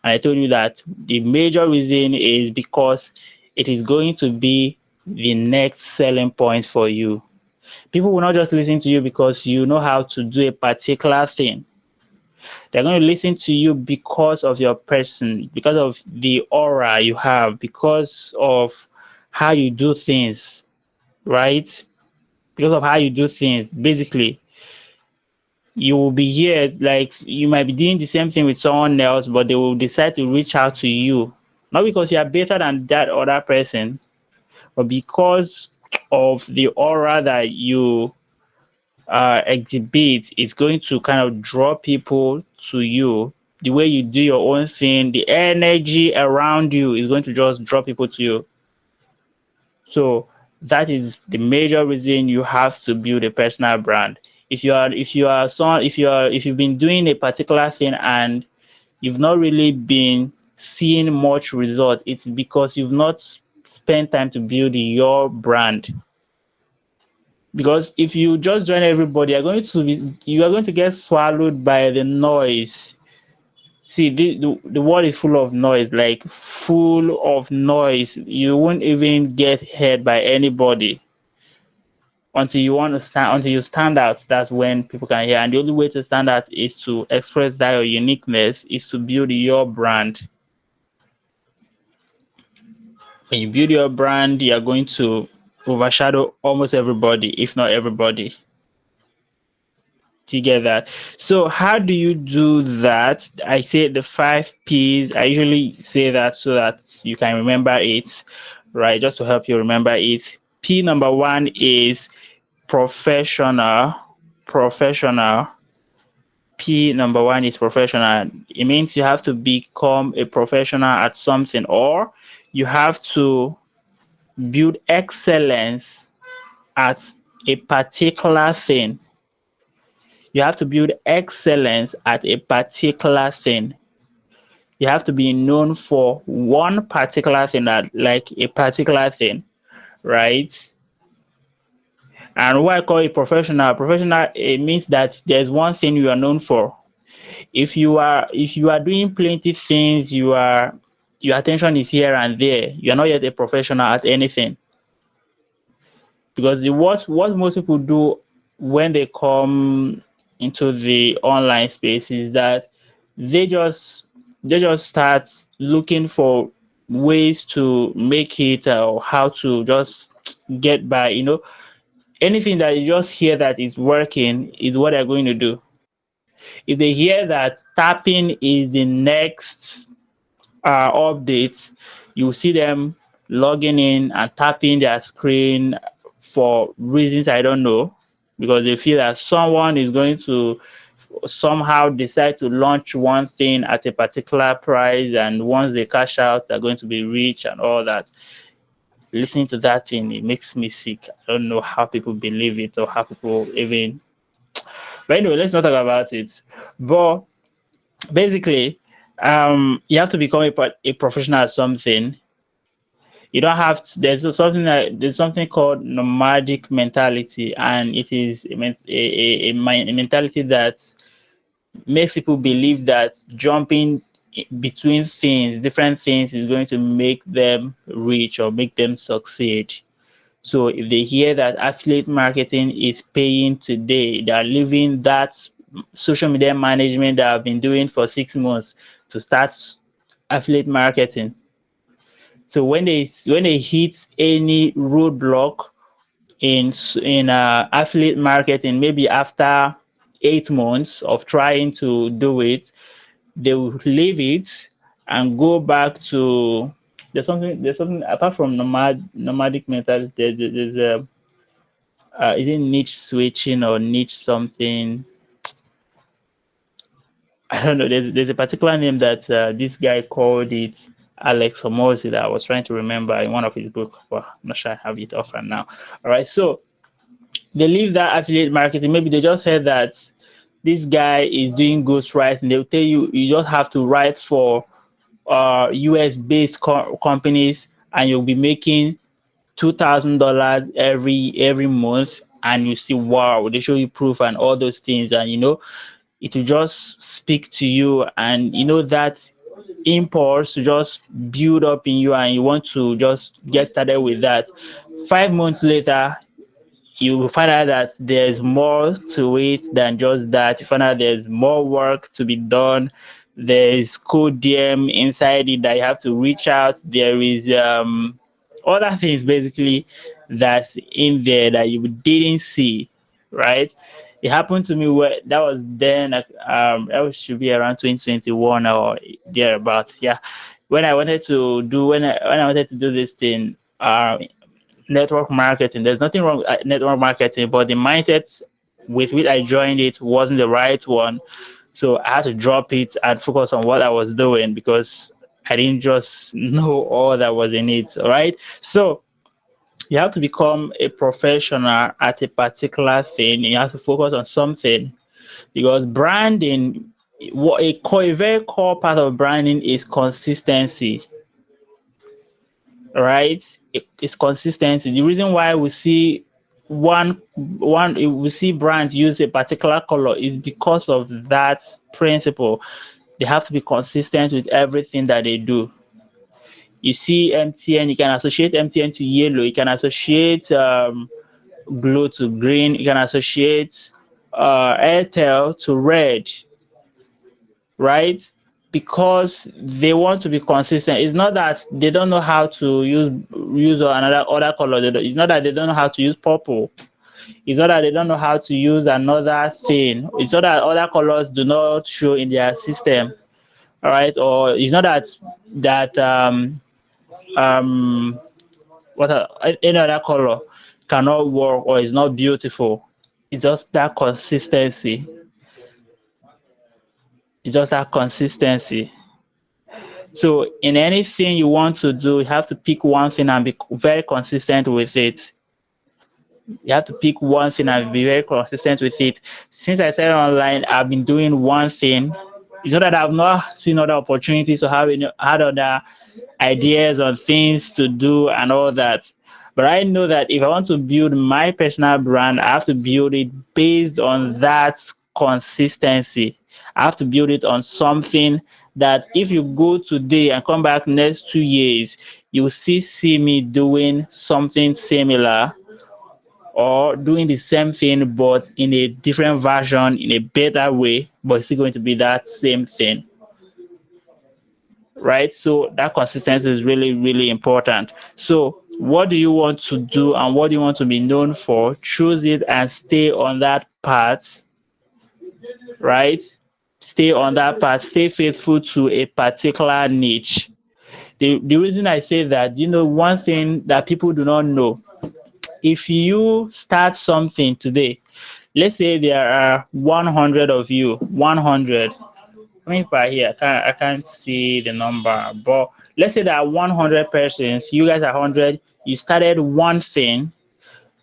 and I told you that the major reason is because it is going to be the next selling point for you. People will not just listen to you because you know how to do a particular thing. They're going to listen to you because of your person, because of the aura you have, because of how you do things, right? Because of how you do things. Basically, you will be here, like you might be doing the same thing with someone else, but they will decide to reach out to you. Not because you are better than that other person, but because of the aura that you exhibit is going to kind of draw people to you. The way you do your own thing, the energy around you is going to just draw people to you. So that is the major reason you have to build a personal brand. If you've been doing a particular thing and you've not really been seeing much result, it's because you've not spent time to build your brand. Because if you just join everybody, you are going to get swallowed by the noise. See, the world is full of noise, like full of noise. You won't even get heard by anybody until you stand out. That's when people can hear. And the only way to stand out is to express that your uniqueness, is to build your brand. When you build your brand, you are going to overshadow almost everybody, if not everybody. Together. So how do you do that? I say the 5 P's. I usually say that so that you can remember it, right? Just to help you remember it. P number one is professional. Professional. P number one is professional. It means you have to become a professional at something, or you have to build excellence at a particular thing. You have to build excellence at a particular thing. You have to be known for one particular thing, like a particular thing, right? And what I call a professional, it means that there's one thing you are known for. If you are doing plenty things, your attention is here and there. You are not yet a professional at anything. Because what most people do when they come into the online space is that they just start looking for ways to make it, or how to just get by. Anything that you just hear that is working is what they're going to do. If they hear that tapping is the next update, you see them logging in and tapping their screen for reasons I don't know, because they feel that someone is going to somehow decide to launch one thing at a particular price, and once they cash out, they're going to be rich and all that. Listening to that thing, it makes me sick. I don't know how people believe it, or how people even. But anyway, let's not talk about it. But basically, you have to become a professional at something. You don't have to, there's something called nomadic mentality, and it is a mentality that makes people believe that jumping between different things, is going to make them rich or make them succeed. So if they hear that affiliate marketing is paying today, they are leaving that social media management that I've been doing for 6 months to start affiliate marketing. So when they hit any roadblock in affiliate marketing, maybe after 8 months of trying to do it, they will leave it and go back to there's something apart from nomadic method. There's a is it niche switching or niche something? I don't know. There's a particular name that this guy called it, Alex Hormozy, that I was trying to remember in one of his books, but I'm not sure I have it offhand now. All right, so they leave that affiliate marketing. Maybe they just heard that this guy is doing ghostwriting. They'll tell you you just have to write for US based companies and you'll be making $2,000 every month, and you see, wow, they show you proof and all those things, and it will just speak to you, and that impulse to just build up in you, and you want to just get started with that. 5 months later, you will find out that there's more to it than just that. You find out there's more work to be done. There's code DM inside it that you have to reach out. There is other things basically that's in there that you didn't see, right? It happened to me where that was then that should be around 2021 or thereabout. Yeah, when I wanted to do this thing, network marketing. There's nothing wrong with network marketing, but the mindset with which I joined it wasn't the right one. So I had to drop it and focus on what I was doing because I didn't just know all that was in it. All right. So you have to become a professional at a particular thing. You have to focus on something because branding, a very core part of branding is consistency, right? It's consistency. The reason why we see brands use a particular color is because of that principle. They have to be consistent with everything that they do. You see MTN, you can associate MTN to yellow, you can associate Glow to green, you can associate Airtel to red, right? Because they want to be consistent. It's not that they don't know how to use another other color. It's not that they don't know how to use purple. It's not that they don't know how to use another thing. It's not that other colors do not show in their system. All right, or it's not that um any other color cannot work or is not beautiful. It's just that consistency. It's just that consistency. So in anything you want to do, you have to pick one thing and be very consistent with it. You have to pick one thing and be very consistent with it. Since I started online, I've been doing one thing. It's not that I've not seen other opportunities or had other ideas on things to do and all that. But I know that if I want to build my personal brand, I have to build it based on that consistency. I have to build it on something that if you go today and come back next 2 years, you will still see me doing something similar or doing the same thing but in a different version, in a better way, but it's still going to be that same thing, right? So that consistency is really, really important. So what do you want to do and what do you want to be known for? Choose it and stay on that path, right? Stay on that path, stay faithful to a particular niche. The reason I say that, one thing that people do not know, if you start something today, let's say there are 100 of you, 100. I mean, by here, I can't see the number, but let's say there are 100 persons. You guys are 100. You started one thing.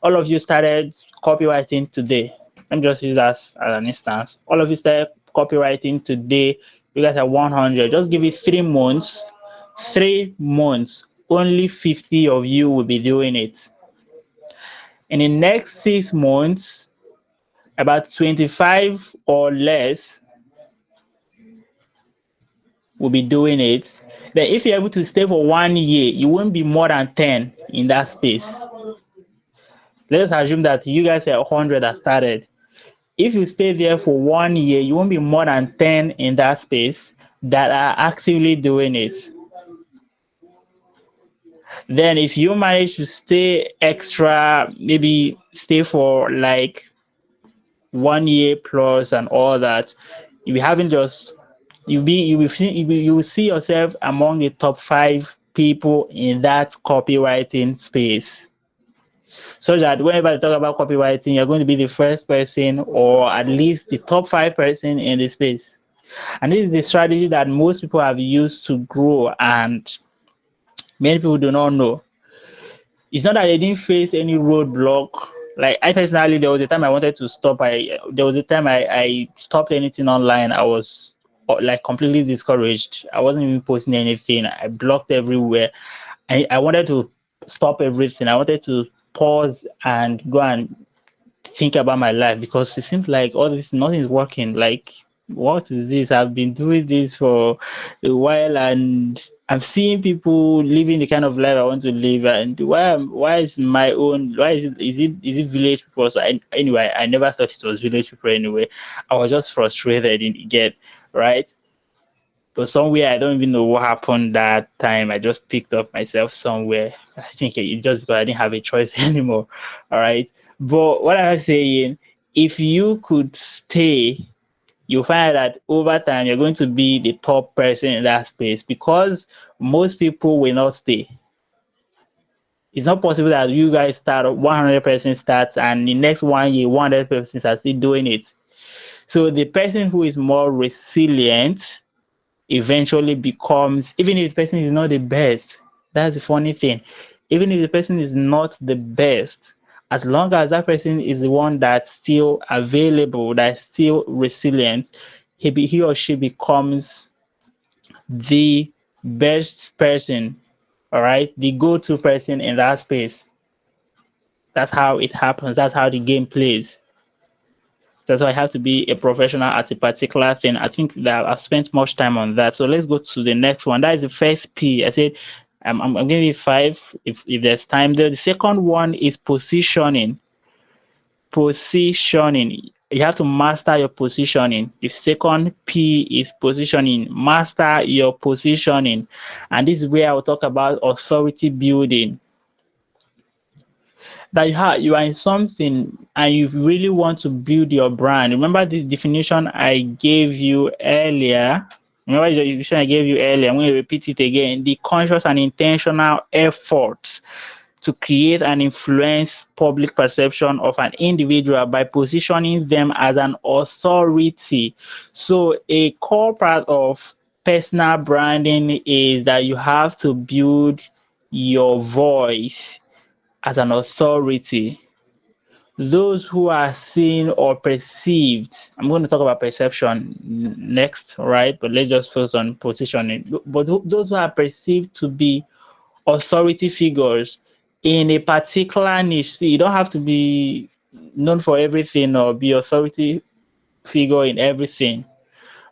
All of you started copywriting today. Let me just use that as an instance. All of you started copywriting today. You guys are 100. Just give it 3 months. 3 months. Only 50 of you will be doing it. In the next 6 months, about 25 or less will be doing it. Then if you're able to stay for 1 year, you won't be more than 10 in that space. Let's assume that you guys are 100 that started. If you stay there for 1 year, you won't be more than 10 in that space that are actively doing it. Then if you manage to stay extra, maybe stay for like 1 year plus and all that, you haven't just you will see yourself among the top 5 people in that copywriting space. So that whenever you talk about copywriting, you're going to be the first person or at least the top 5 person in the space. And this is the strategy that most people have used to grow, and many people do not know. It's not that they didn't face any roadblock. Like I personally, there was a time I wanted to stop. There was a time I stopped anything online. I was like completely discouraged. I wasn't even posting anything. I blocked everywhere. I wanted to stop everything. I wanted to pause and go and think about my life, because it seems like all this, nothing is working. Like, what is this? I've been doing this for a while, and I'm seeing people living the kind of life I want to live. And why is my own, why is it village people? So anyway, I never thought it was village people anyway. I was just frustrated in get right. But somewhere, I don't even know what happened that time. I just picked up myself somewhere. I think it just because I didn't have a choice anymore. All right. But what I was saying, if you could stay, you'll find that over time you're going to be the top person in that space, because most people will not stay. It's not possible that you guys start 100% starts and the next 1 year 100% are still doing it. So the person who is more resilient eventually becomes, even if the person is not the best, that's the funny thing, even if the person is not the best, as long as that person is the one that's still available, that's still resilient, he or she becomes the best person, all right, the go-to person in that space. That's how it happens. That's how the game plays. That's why I have to be a professional at a particular thing. I think that I've spent much time on that. So let's go to the next one. That is the first P. I said I'm giving it 5 if there's time there. The second one is positioning. Positioning. You have to master your positioning. The second P is positioning. Master your positioning. And this is where I will talk about authority building. That you are in something and you really want to build your brand. Remember the definition I gave you earlier? Remember the definition I gave you earlier? I'm going to repeat it again. The conscious and intentional efforts to create and influence public perception of an individual by positioning them as an authority. So a core part of personal branding is that you have to build your voice as an authority. Those who are seen or perceived, I'm going to talk about perception next, right? But let's just focus on positioning. But those who are perceived to be authority figures in a particular niche. See, you don't have to be known for everything or be authority figure in everything,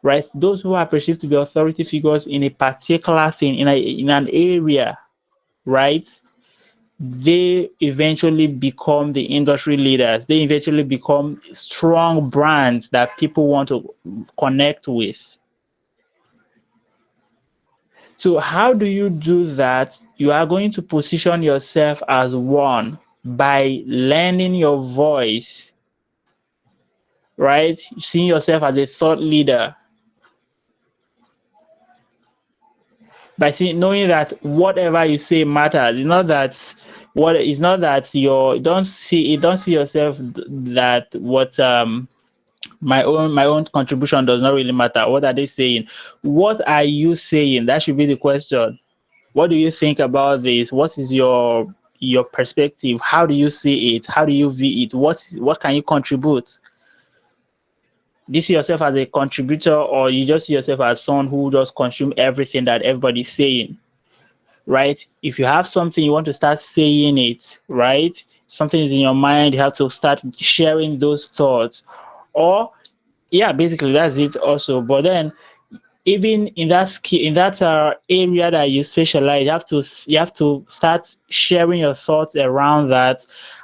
right? Those who are perceived to be authority figures in a particular thing, in an area, right? They eventually become the industry leaders. They eventually become strong brands that people want to connect with. So how do you do that? You are going to position yourself as one by learning your voice, right? Seeing yourself as a thought leader, by knowing that whatever you say matters. It's not that you don't see yourself that what my own contribution does not really matter. What are they saying? What are you saying? That should be the question. What do you think about this? What is your perspective? How do you see it? How do you view it? What can you contribute? Do you see yourself as a contributor, or you just see yourself as someone who just consume everything that everybody's saying? Right? If you have something, you want to start saying it, right? Something is in your mind, you have to start sharing those thoughts. Or yeah, basically that's it also. But then even in that skill, in that area that you specialize, you have to start sharing your thoughts around that,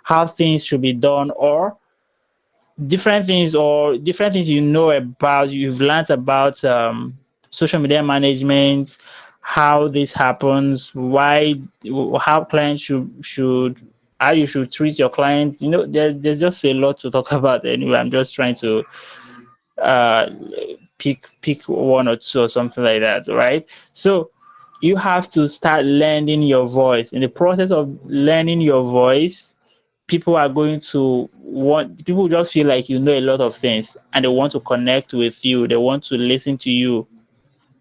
how things should be done, or different things you know about, you've learned about social media management, how this happens, why, how clients should how you should treat your clients. There's just a lot to talk about. Anyway, I'm just trying to uh pick one or two or something like that, right? So you have to start learning your voice. In the process of learning your voice, people just feel like you know a lot of things, and they want to connect with you, they want to listen to you,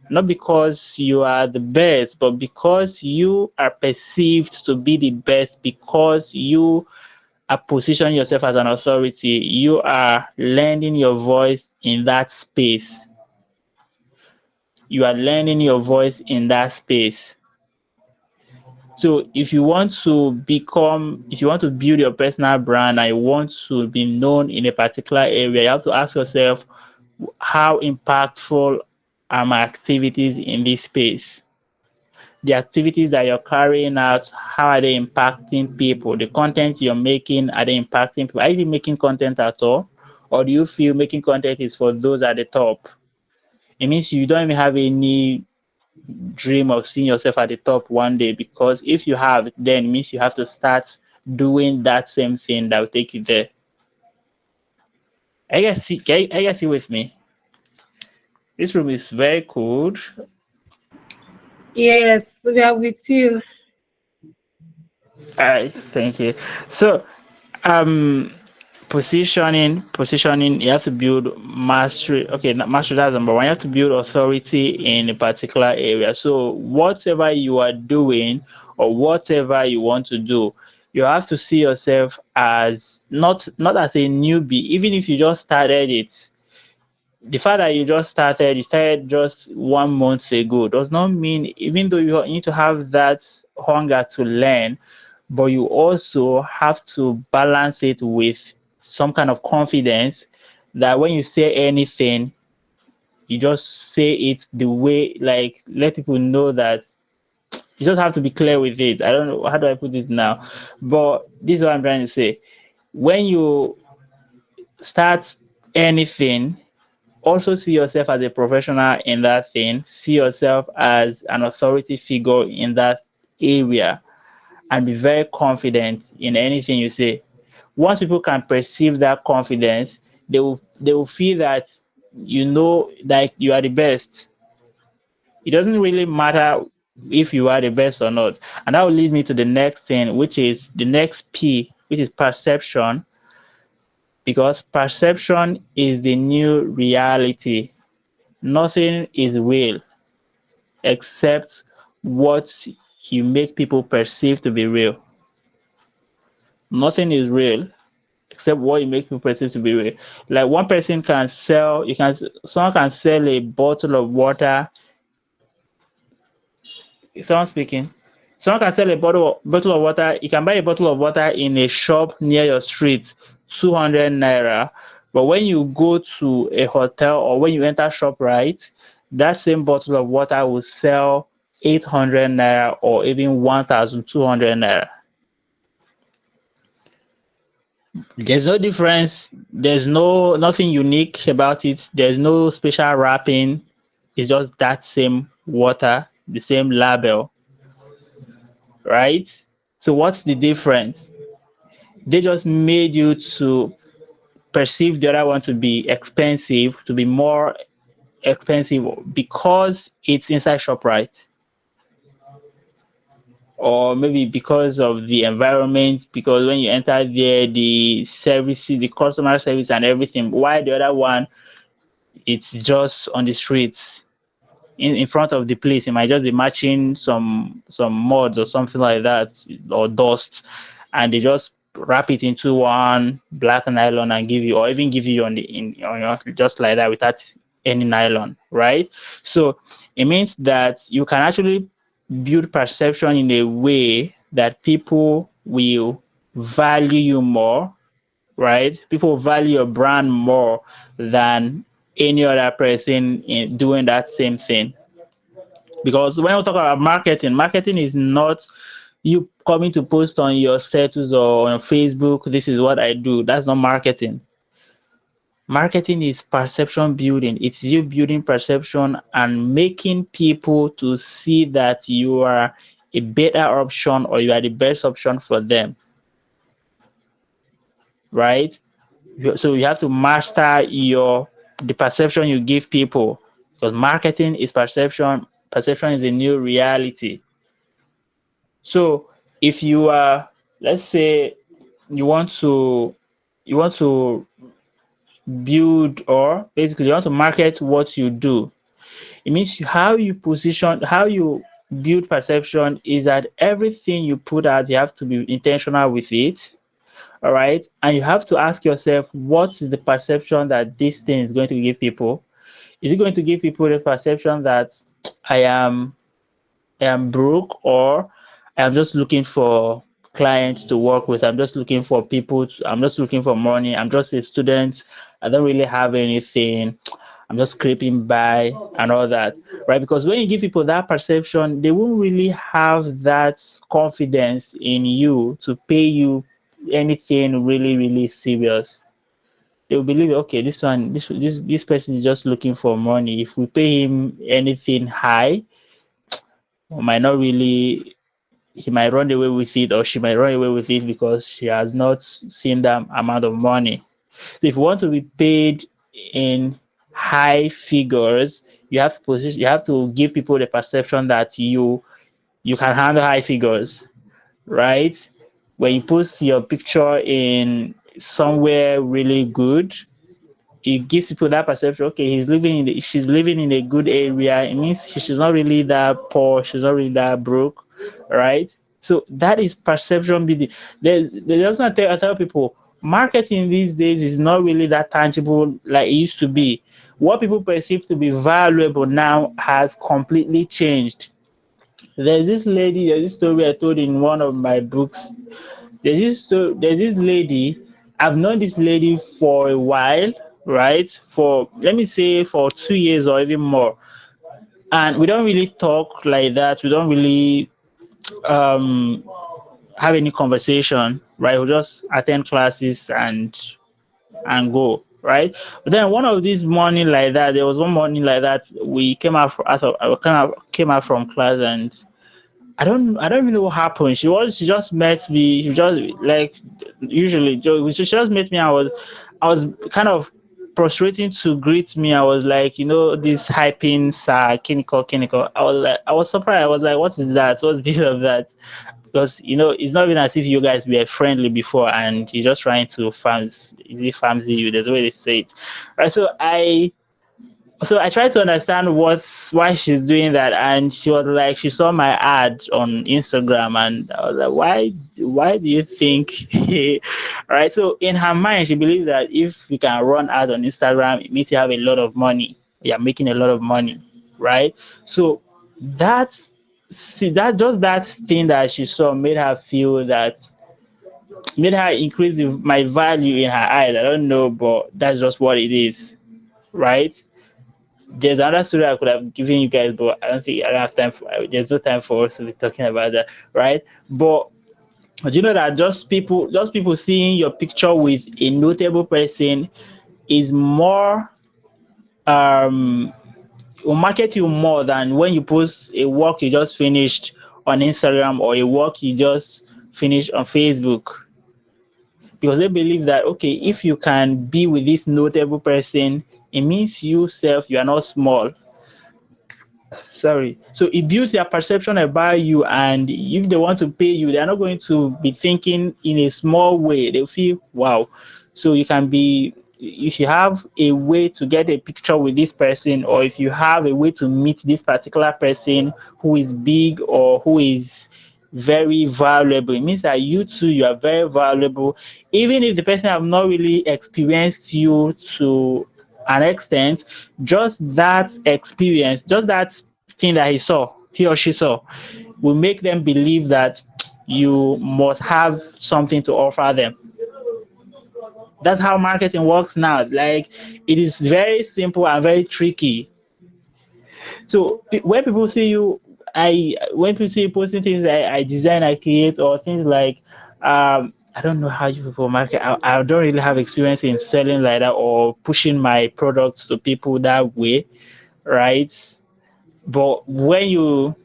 not because you are the best, but because you are perceived to be the best, because you are positioning yourself as an authority. You are lending your voice in that space. You are learning your voice in that space. So if you want to build your personal brand and you want to be known in a particular area, you have to ask yourself, how impactful are my activities in this space? The activities that you're carrying out, how are they impacting people? The content you're making, are they impacting people? Are you making content at all? Or do you feel making content is for those at the top? It means you don't even have any dream of seeing yourself at the top one day, because if you have, then it means you have to start doing that same thing that will take you there. I guess you with me. This room is very cool.
Yes, we are with you.
All right, thank you. So, um, positioning. You have to build mastery. Okay, not mastery. That's number one. You have to build authority in a particular area. So, whatever you are doing or whatever you want to do, you have to see yourself as not as a newbie. Even if you just started it, the fact that you started just 1 month ago, does not mean, even though you need to have that hunger to learn, but you also have to balance it with some kind of confidence, that when you say anything, you just say it the way, like, let people know that you just have to be clear with it. I don't know, how do I put it now, but this is what I'm trying to say. When you start anything, also see yourself as a professional in that thing, see yourself as an authority figure in that area, and be very confident in anything you say. Once people can perceive that confidence, they will feel that you know, like, you are the best. It doesn't really matter if you are the best or not. And that will lead me to the next thing, which is the next P, which is perception, because perception is the new reality. Nothing is real except what you make people perceive to be real. Nothing is real except what you make people perceive to be real. Like, one person can sell, someone can sell a bottle of water. Is someone speaking? Someone can sell a bottle of water. You can buy a bottle of water in a shop near your street, 200 naira. But when you go to a hotel or when you enter ShopRite, that same bottle of water will sell 800 naira or even 1,200 naira. There's no difference. There's nothing unique about it. There's no special wrapping. It's just that same water, the same label, right? So what's the difference? They just made you to perceive the other one to be expensive, to be more expensive, because it's inside ShopRite, or maybe because of the environment, because when you enter there, the services, the customer service and everything. Why the other one, it's just on the streets, in front of the place, it might just be matching some mods or something like that, or dust, and they just wrap it into one black nylon and give you, or even give you on your, just like that, without any nylon, right? So it means that you can actually build perception in a way that people will value you more, right? People value your brand more than any other person in doing that same thing. Because when we talk about marketing, marketing is not you coming to post on your status or on Facebook, this is what I do. That's not marketing. Marketing is perception building. It's you building perception and making people to see that you are a better option or you are the best option for them, right? So you have to master your the perception you give people, because marketing is perception. Perception is a new reality. So if you are, let's say, you want to you want to build, or basically you want to market what you do, it means how you position, how you build perception is that everything you put out, you have to be intentional with it. All right. And you have to ask yourself, what is the perception that this thing is going to give people? Is it going to give people the perception that I am I am broke, or I'm just looking for clients to work with. I'm just looking for people. I'm just looking for money. I'm just a student. I don't really have anything. I'm just scraping by and all that, right? Because when you give people that perception, they won't really have that confidence in you to pay you anything really, really serious. They will believe, okay, this person is just looking for money. If we pay him anything high, we might not really he might run away with it, or she might run away with it because she has not seen that amount of money. So if you want to be paid in high figures, you have to give people the perception that you can handle high figures, right? When you post your picture in somewhere really good, it gives people that perception. Okay, she's living in a good area. It means she's not really that poor. She's not really that broke, right? So that is perception building. There's also I tell people, marketing these days is not really that tangible like it used to be. What people perceive to be valuable now has completely changed. There's this story I told in one of my books. There's this lady. I've known this lady for a while, right? For, let me say, for 2 years or even more, and we don't really talk like that. We don't really um have any conversation, right? We just attend classes and go, right? But then one of these morning like that, there was one morning like that, we came out from class, and I don't even know what happened. She just met me. She just like usually she just met me. I was kind of prostrating to greet me. I was like, this hyping sir, clinical. I was surprised. I was like, what is that? What's the deal of that? Because it's not even as if you guys were friendly before, and you're just trying to fancy you. There's a way they say it, right? So I tried to understand why she's doing that, and she was like, she saw my ad on Instagram, and I was like, why do you think? Right? So in her mind, she believes that if you can run ad on Instagram, it means you have a lot of money. You're making a lot of money, right? So that that thing that she saw made her increase my value in her eyes. I don't know, but that's just what it is, right? There's another story I could have given you guys, but I don't have time. There's no time for us to be talking about that, right? But you know that just people seeing your picture with a notable person is more um will market you more than when you post a work you just finished on Instagram, or a work you just finished on Facebook, because they believe that, okay, if you can be with this notable person, it means you are not small. Sorry. So it builds their perception about you, and if they want to pay you, they're not going to be thinking in a small way. They'll feel, wow. So if you have a way to get a picture with this person, or if you have a way to meet this particular person who is big or who is very valuable, it means that you are very valuable, even if the person have not really experienced you to an extent. Just that experience, just that thing that he or she saw, will make them believe that you must have something to offer them. That's how marketing works now. Like, it is very simple and very tricky. So when people see you, when people see you posting things I design, I create, or things like, I don't know how you people market. I don't really have experience in selling like that or pushing my products to people that way, right? But when you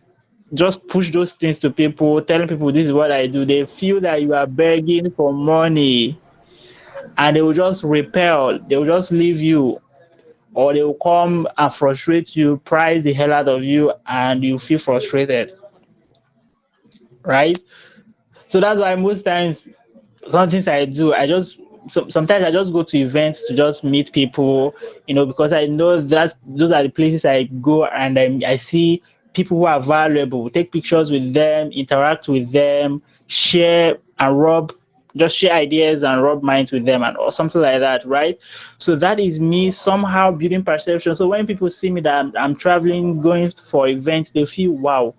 just push those things to people, telling people this is what I do, they feel that you are begging for money, and they will just repel. They will just leave you, or they will come and frustrate you, price the hell out of you, and you feel frustrated, right? So that's why most times, some things I do, sometimes I just go to events to just meet people, because I know that those are the places I go, and I see people who are valuable, take pictures with them, interact with them, share and just share ideas and rub minds with them, and or something like that, right? So that is me somehow building perception. So when people see me that I'm traveling, going for events, they feel, wow,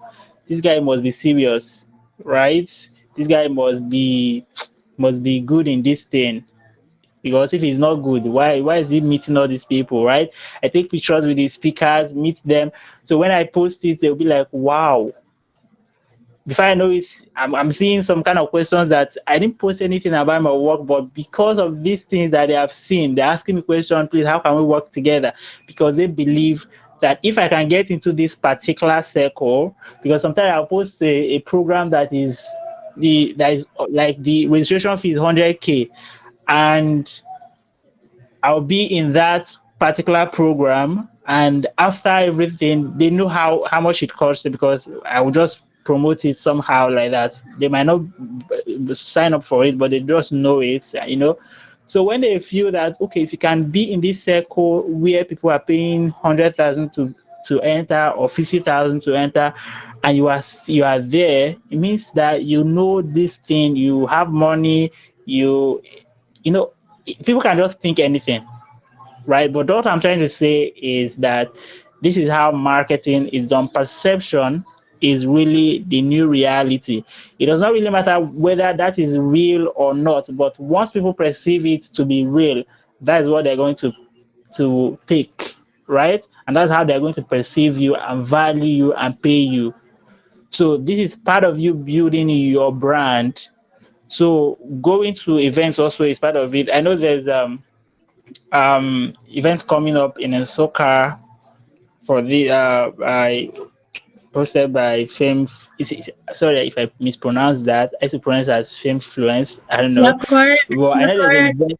this guy must be serious, right? This guy must be good in this thing, because if he's not good, why is he meeting all these people, right? I take pictures with the speakers, meet them. So when I post it, they'll be like, wow. Before I know it, I'm seeing some kind of questions that I didn't post anything about my work, but because of these things that they have seen, they're asking me questions, please, how can we work together? Because they believe that if I can get into this particular circle, because sometimes I'll post a program that is like the registration fee is 100K, and I'll be in that particular program, and after everything, they know how much it costs, because I will just promote it somehow like that. They might not sign up for it, but they just know it. So when they feel that, okay, if you can be in this circle where people are paying 100,000 to enter, or 50,000 to enter, and you are there, it means that you know this thing, you have money, you know people can just think anything, right? But what I'm trying to say is that this is how marketing is done. Perception is really the new reality. It does not really matter whether that is real or not, but once people perceive it to be real, that is what they're going to take, right? And that's how they're going to perceive you and value you and pay you. So this is part of you building your brand. So going to events also is part of it. I know there's events coming up in Soka for the I hosted by sorry if I mispronounce that. I used to pronounce it as Femmefluence. I don't
You're
know.
correct.
Well, I
You're
know there's an
correct.
event.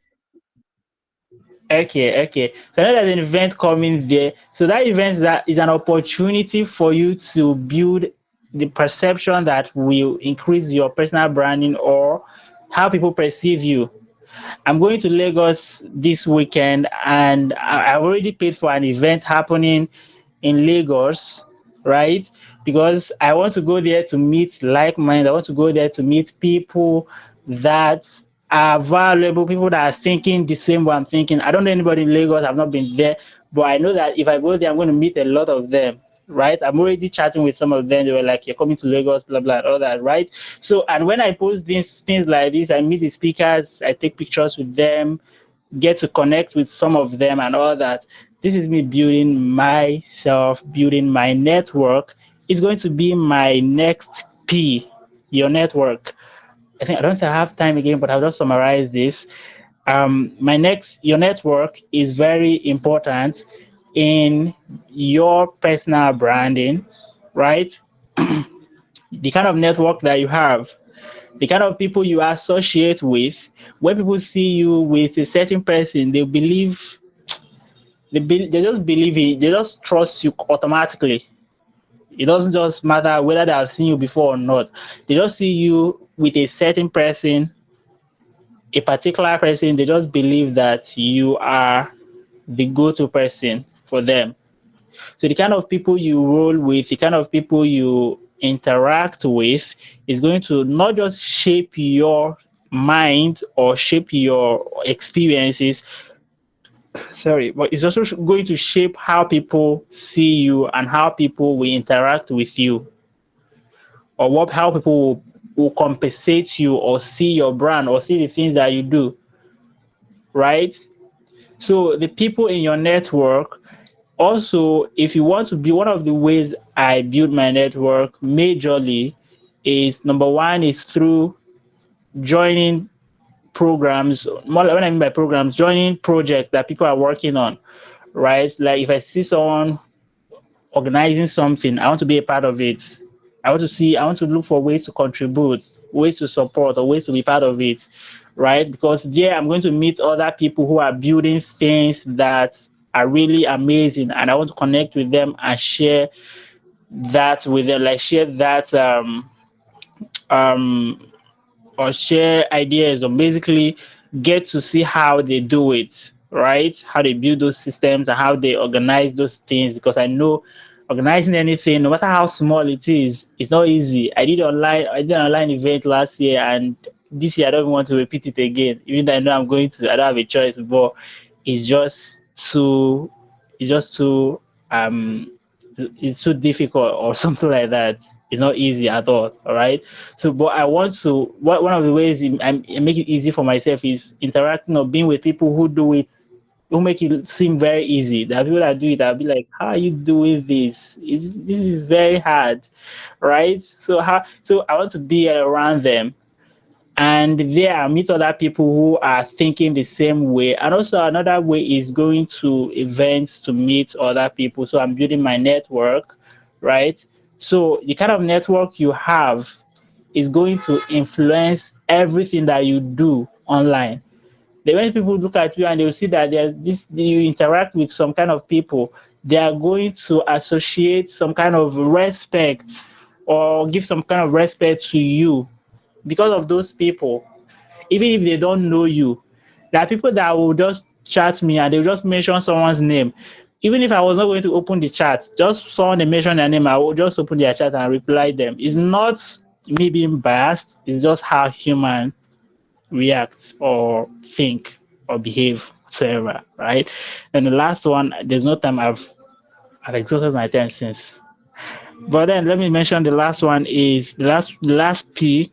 Okay. So I know there's an event coming there. So that event that is an opportunity for you to build the perception that will increase your personal branding or how people perceive you. I'm going to Lagos this weekend, and I've already paid for an event happening in Lagos, right? Because I want to go there to meet like minded. I want to go there to meet people that are valuable, people that are thinking the same way I'm thinking. I don't know anybody in Lagos, I've not been there, but I know that if I go there, I'm going to meet a lot of them, right? I'm already chatting with some of them. They were like, "You're coming to Lagos, blah, blah, all that," right? So, and when I post things like this, I meet the speakers, I take pictures with them, get to connect with some of them and all that. This is me building myself, building my network. It's going to be my next P, your network. I don't think I have time again, but I'll just summarize this. Your network is very important in your personal branding, right? The kind of network that you have, the kind of people you associate with. When people see you with a certain person, they just believe it. They just trust you automatically. It doesn't just matter whether they have seen you before or not. They just see you with a certain person, a particular person. They just believe that you are the go-to person for them. So the kind of people you roll with, the kind of people you interact with is going to not just shape your mind or shape your experiences, sorry, but it's also going to shape how people see you and how people will interact with you, or how people will compensate you or see your brand or see the things that you do. right? So the people in your network, also, if you want to be, one of the ways I build my network majorly is, number one is through joining programs. What I mean by programs, joining projects that people are working on, right? Like if I see someone organizing something, I want to be a part of it. I want to look for ways to contribute, ways to support, or ways to be part of it, right? Because there I'm going to meet other people who are building things that are really amazing, and I want to connect with them and share that with them, like share that um or share ideas, or basically get to see how they do it, right? How they build those systems and how they organize those things. Because I know organizing anything, no matter how small it is, it's not easy. I did an online event last year, and this year I don't even want to repeat it again. Even though I know I don't have a choice, but it's just too, it's just too um it's too difficult or something like that. It's not easy at all right? So but I want to, one of the ways I make it easy for myself is interacting or being with people who do it, who make it seem very easy. There are people that do it, I'll be like, how are you doing this? This is very hard, right? So I want to be around them, and there I meet other people who are thinking the same way. And also another way is going to events to meet other people. So I'm building my network, right? So the kind of network you have is going to influence everything that you do online. The when people look at you and they will see that there's this, you interact with some kind of people, they are going to associate some kind of respect or give some kind of respect to you because of those people. Even if they don't know you, there are people that will just chat me and they'll just mention someone's name. Even if I was not going to open the chat, just someone they mention their name, I will just open their chat and reply them. It's not me being biased, it's just how humans react or think or behave, whatever, right? And the last one, there's no time, I've exhausted my time since. But then let me mention the last one is the last P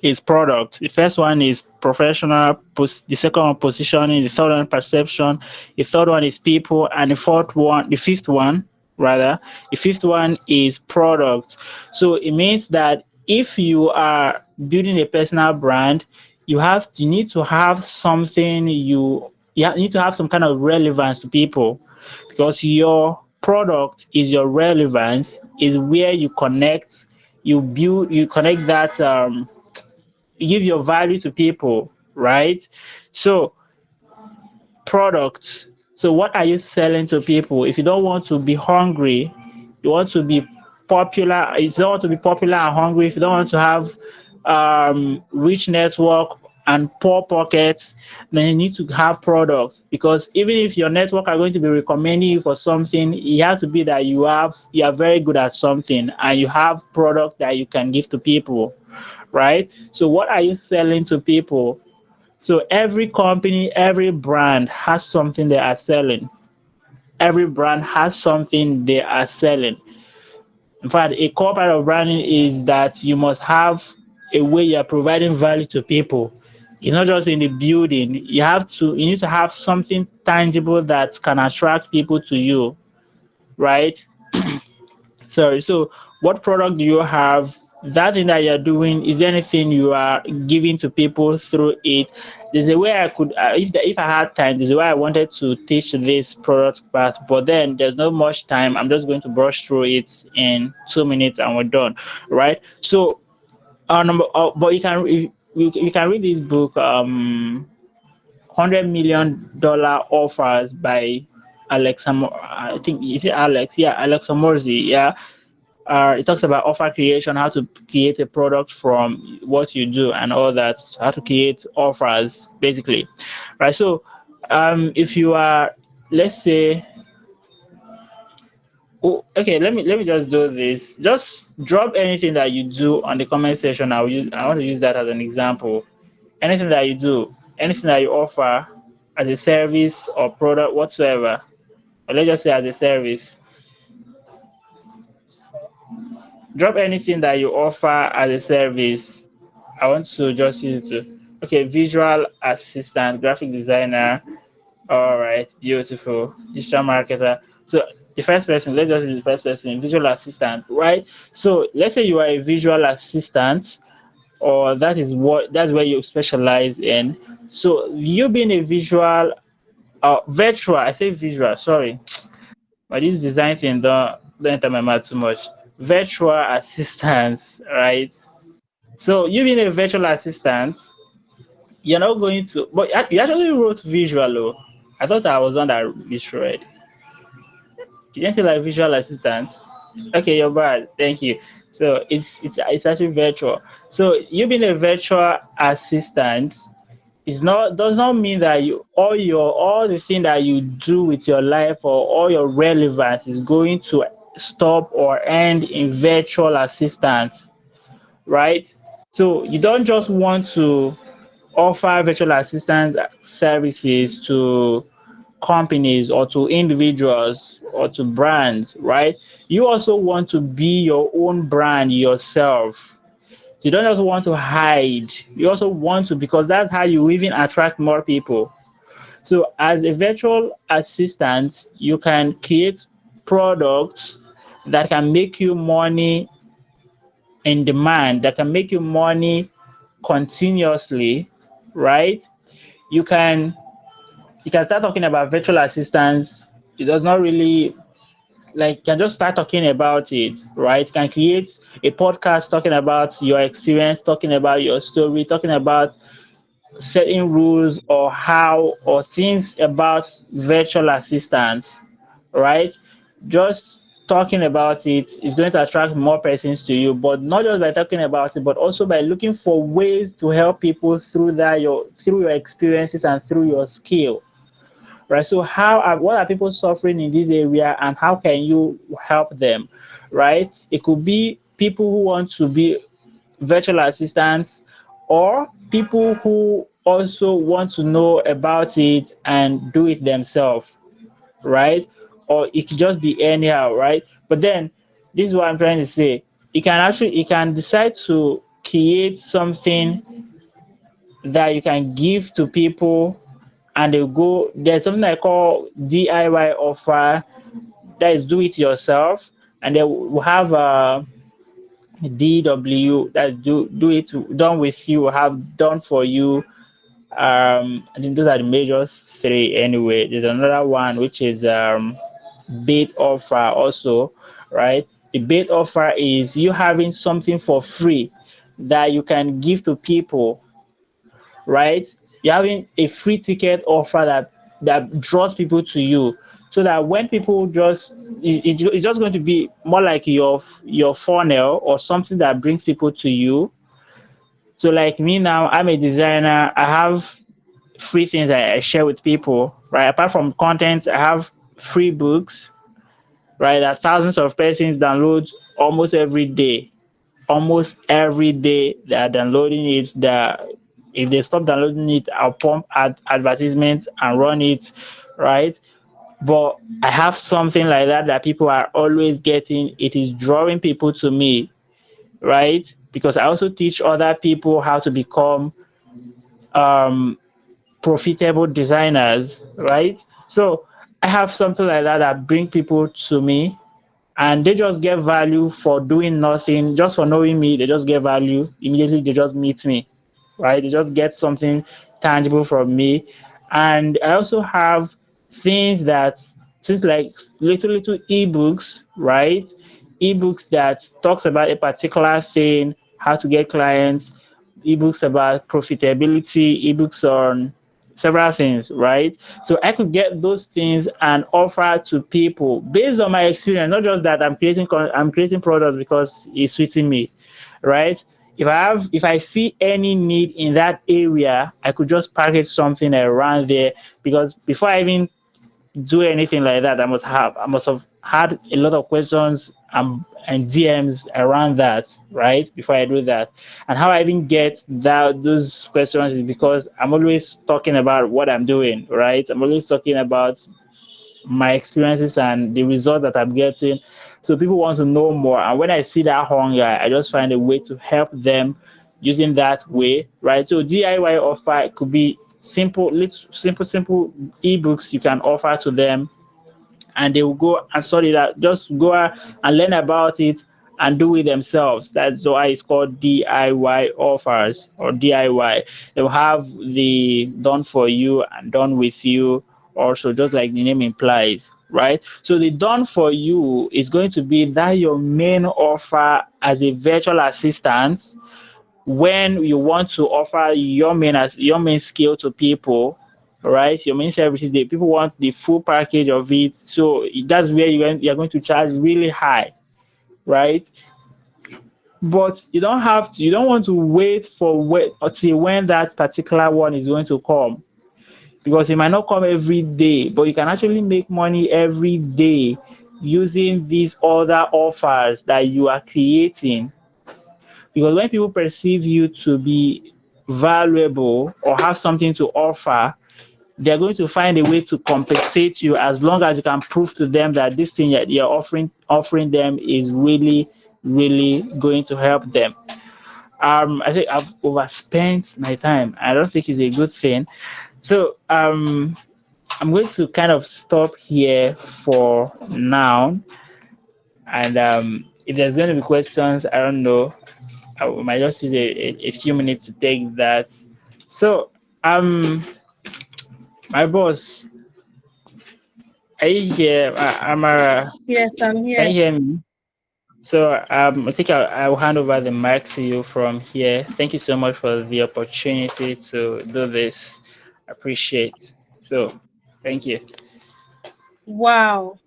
is product. The first one is professional, the second one positioning, the third one perception, the third one is people, and the fifth one rather, the fifth one is product. So it means that if you are building a personal brand, you need to have something you need to have some kind of relevance to people, because your product is your relevance, is where you connect that you give your value to people, right? So products. So what are you selling to people? If you don't want to be hungry, you want to be popular. If you don't want to be popular and hungry, if you don't want to have rich network and poor pockets, then you need to have products. Because even if your network are going to be recommending you for something, it has to be that you are very good at something and you have product that you can give to people, right? So what are you selling to people? So every company, every brand has something they are selling. Every brand has something they are selling. In fact, a core part of branding is that you must have a way you are providing value to people. It's not just in the building. You need to have something tangible that can attract people to you, right? Sorry. So, what product do you have? That thing that you're doing, is there anything you are giving to people through it? There's a way I could, if I had time, there's a way I wanted to teach this product part, but then there's not much time. I'm just going to brush through it in 2 minutes and we're done, right? So, but you can read this book, $100 million offers by I think is it Alex? Yeah, Alex Morzi. Yeah, it talks about offer creation, how to create a product from what you do and all that, how to create offers basically, right? So, if you are, let's say, oh, okay, let me just do this. Just drop anything that you do on the comment section. I want to use that as an example. Anything that you do, anything that you offer as a service or product whatsoever, or let's just say as a service. Drop anything that you offer as a service. I want to just use it. Okay, visual assistant, graphic designer. All right, beautiful. Digital marketer. So the first person, let's just use the first person, visual assistant, right? So let's say you are a visual assistant, or that's where you specialize in. So you being a visual, virtual. I say visual. Sorry, but this design thing don't enter my mouth too much. Virtual assistants, right? So you being a virtual assistant, you're not going to, but you actually wrote visual. Oh, I thought I was on that misread. You didn't say like visual assistant. Okay, you're bad. Thank you. So it's actually virtual. So you being a virtual assistant is not does not mean that all the thing that you do with your life or all your relevance is going to stop or end in virtual assistance, right? So you don't just want to offer virtual assistant services to companies or to individuals or to brands, right? You also want to be your own brand yourself. You don't just want to hide. You also want to, because that's how you even attract more people. So as a virtual assistant, you can create products that can make you money in demand, that can make you money continuously, right? You can you can start talking about virtual assistants. It does not really, like, you can just start talking about it, right? You can create a podcast talking about your experience, talking about your story, talking about setting rules or how or things about virtual assistants, right? Just talking about it is going to attract more persons to you, but not just by talking about it, but also by looking for ways to help people through your experiences and through your skill, right? So what are people suffering in this area, and how can you help them, right? It could be people who want to be virtual assistants, or people who also want to know about it and do it themselves, right? Or it could just be anyhow, right? But then this is what I'm trying to say. You can decide to create something that you can give to people, and they go. There's something I call DIY offer, that is do it yourself, and then we have DW, that's do it done with you, have done for you. I think those are the major three. Anyway, there's another one which is bait offer also, right? The bait offer is you having something for free that you can give to people, right? You're having a free ticket offer that draws people to you, so that when people it's just going to be more like your funnel or something that brings people to you. So like me now, I'm a designer. I have free things I share with people, right? Apart from content, I have free books, right? That thousands of persons download almost every day. Almost every day they are downloading it. That if they stop downloading it, I'll pump advertisements and run it, right? But I have something like that people are always getting. It is drawing people to me, right? Because I also teach other people how to become um, profitable designers, right? So I have something like that bring people to me, and they just get value for doing nothing, just for knowing me. They just get value immediately. They just meet me, right? They just get something tangible from me. And I also have things like little ebooks, right? Ebooks that talks about a particular thing, how to get clients, ebooks about profitability, ebooks on several things, right? So I could get those things and offer to people based on my experience. Not just that I'm creating products because it's suiting me, right? If I see any need in that area, I could just package something around there, because before I even do anything like that, I must have had a lot of questions and DMs around that, right? Before I do that. And how I even get those questions is because I'm always talking about what I'm doing, right? I'm always talking about my experiences and the results that I'm getting. So people want to know more. And when I see that hunger, I just find a way to help them using that way, right? So DIY offer could be simple ebooks you can offer to them, and they will go and study that. Just go out and learn about it and do it themselves. That's why it's called DIY offers or DIY. They'll have the done for you and done with you also, just like the name implies, right? So the done for you is going to be that your main offer as a virtual assistant when you want to offer your main skill to people, right? Your main services, the people want the full package of it. So that's where you're going to charge really high, right? But you don't want to wait until when that particular one is going to come, because it might not come every day, but you can actually make money every day using these other offers that you are creating. Because when people perceive you to be valuable or have something to offer, they're going to find a way to compensate you, as long as you can prove to them that this thing that you're offering them is really, really going to help them. I think I've overspent my time. I don't think it's a good thing. So I'm going to kind of stop here for now. And if there's going to be questions, I don't know. I might just use a few minutes to take that. So, my boss, are you here? Amara,
Yes, I'm
can you
here.
hear me? So, I think I'll hand over the mic to you from here. Thank you so much for the opportunity to do this. Appreciate. So, thank you.
Wow.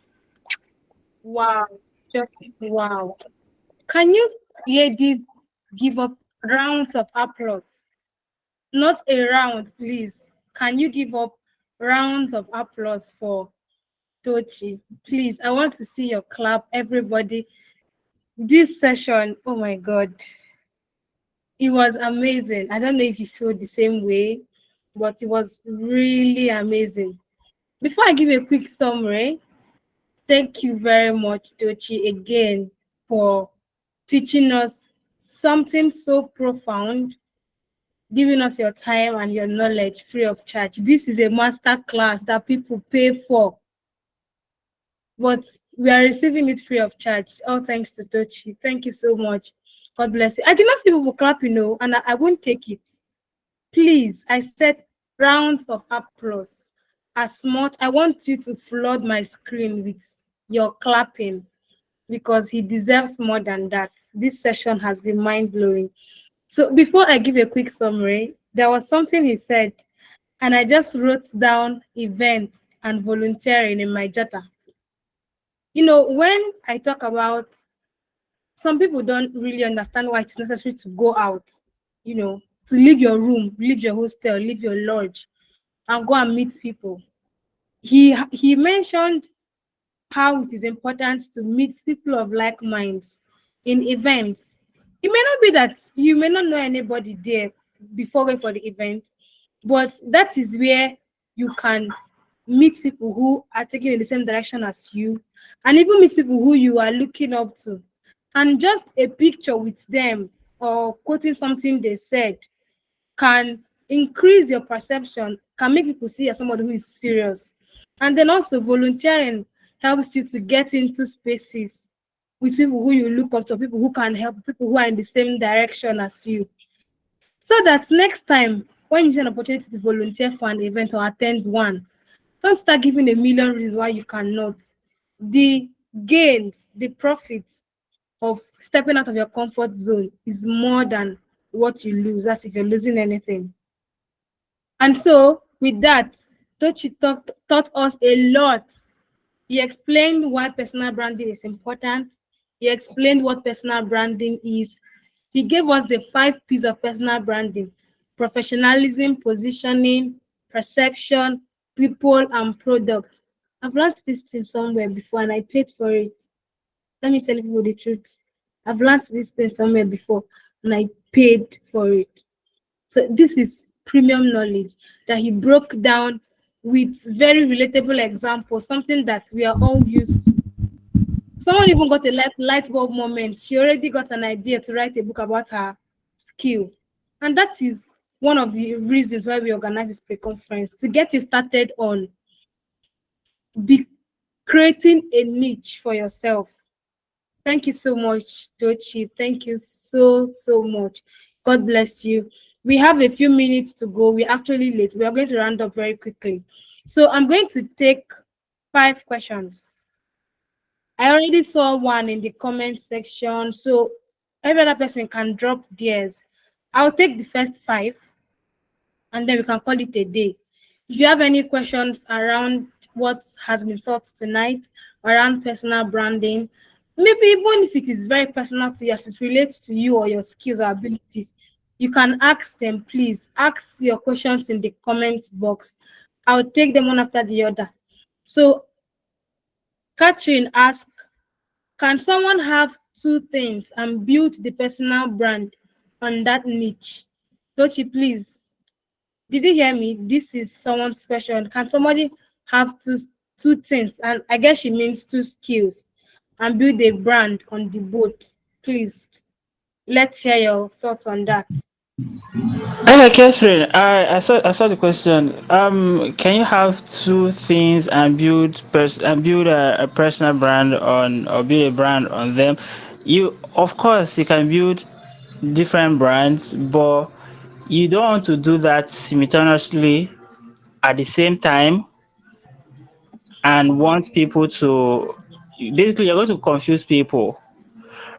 Wow. Just wow. Can you ladies give up rounds of applause? Not a round, please. Can you give up rounds of applause for Tochi? Please, I want to see your clap, everybody. This session, oh my God, it was amazing. I don't know if you feel the same way, but it was really amazing. Before I give a quick summary, thank you very much, Tochi, again for teaching us something so profound, giving us your time and your knowledge free of charge. This is a master class that people pay for, but we are receiving it free of charge. All thanks to Tochi. Thank you so much. God bless you. I did not see people clap, and I won't take it. Please, I said rounds of applause. As much, I want you to flood my screen with your clapping, because he deserves more than that. This session has been mind-blowing. So before I give a quick summary, there was something he said, and I just wrote down events and volunteering in my jotter. When I talk about, some people don't really understand why it's necessary to go out, to leave your room, leave your hostel, leave your lodge, and go and meet people. He mentioned how it is important to meet people of like minds in events. It may not be that you may not know anybody there before going for the event, but that is where you can meet people who are taking in the same direction as you, and even meet people who you are looking up to. And just a picture with them or quoting something they said can increase your perception, can make people see you as somebody who is serious. And then also volunteering helps you to get into spaces with people who you look up to, people who can help, people who are in the same direction as you. So that next time when you see an opportunity to volunteer for an event or attend one, don't start giving a million reasons why you cannot. The gains, the profits of stepping out of your comfort zone is more than what you lose. That's if you're losing anything. And so with that, Tochi taught us a lot. He explained why personal branding is important. He explained what personal branding is. He gave us the 5 P's of personal branding: professionalism, positioning, perception, people, and product. I've learned this thing somewhere before and I paid for it. Let me tell people the truth. I've learned this thing somewhere before and I paid for it. So this is premium knowledge that he broke down with very relatable examples, something that we are all used to. Someone even got a light bulb moment. She already got an idea to write a book about her skill. And that is one of the reasons why we organize this pre-conference, to get you started on be creating a niche for yourself. Thank you so much, Dochi. Thank you so much. God bless you. We have a few minutes to go. We're actually late. We are going to round up very quickly. So I'm going to take 5 questions. I already saw one in the comment section, so every other person can drop theirs. I'll take the first 5, and then we can call it a day. If you have any questions around what has been taught tonight, around personal branding, maybe even if it is very personal to you as it relates to you or your skills or abilities, you can ask them. Please ask your questions in the comment box. I'll take them one after the other. So Catherine asked, can someone have 2 things and build the personal brand on that niche? Dochi, please. Did you hear me? This is someone's question. Can somebody have two things? And I guess she means 2 skills and build a brand on the boat. Please, let's hear your thoughts on that.
Okay, Catherine, I saw the question. Can you have 2 things and build a personal brand on, or build a brand on them? You, of course, you can build different brands, but you don't want to do that simultaneously at the same time and want people to, basically you're going to confuse people,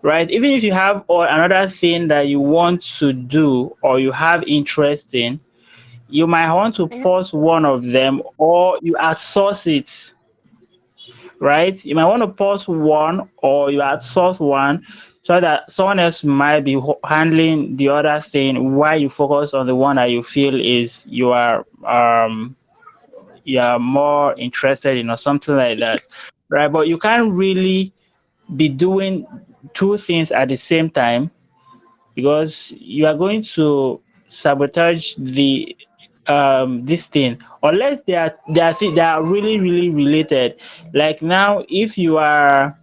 right? Even if you have or another thing that you want to do or you have interest in, you might want to pause one of them or you outsource it, right? You might want to pause one or you outsource one so that someone else might be handling the other thing while you focus on the one that you feel is you are more interested in or something like that, right? But you can't really be doing 2 things at the same time because you are going to sabotage the this thing unless they are really related. Like now, if you are,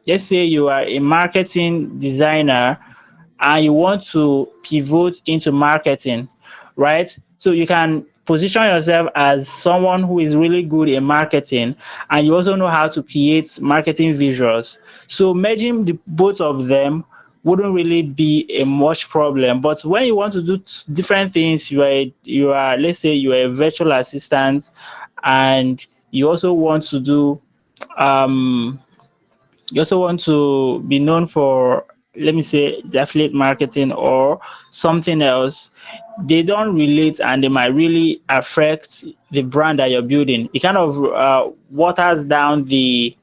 let's say you are a marketing designer and you want to pivot into marketing, right? So you can position yourself as someone who is really good in marketing and you also know how to create marketing visuals. So merging the both of them wouldn't really be a much problem. But when you want to do different things, you are, let's say you are a virtual assistant and you also want to do um you also want to be known for, let me say, the affiliate marketing or something else, they don't relate and they might really affect the brand that you're building. It kind of waters down the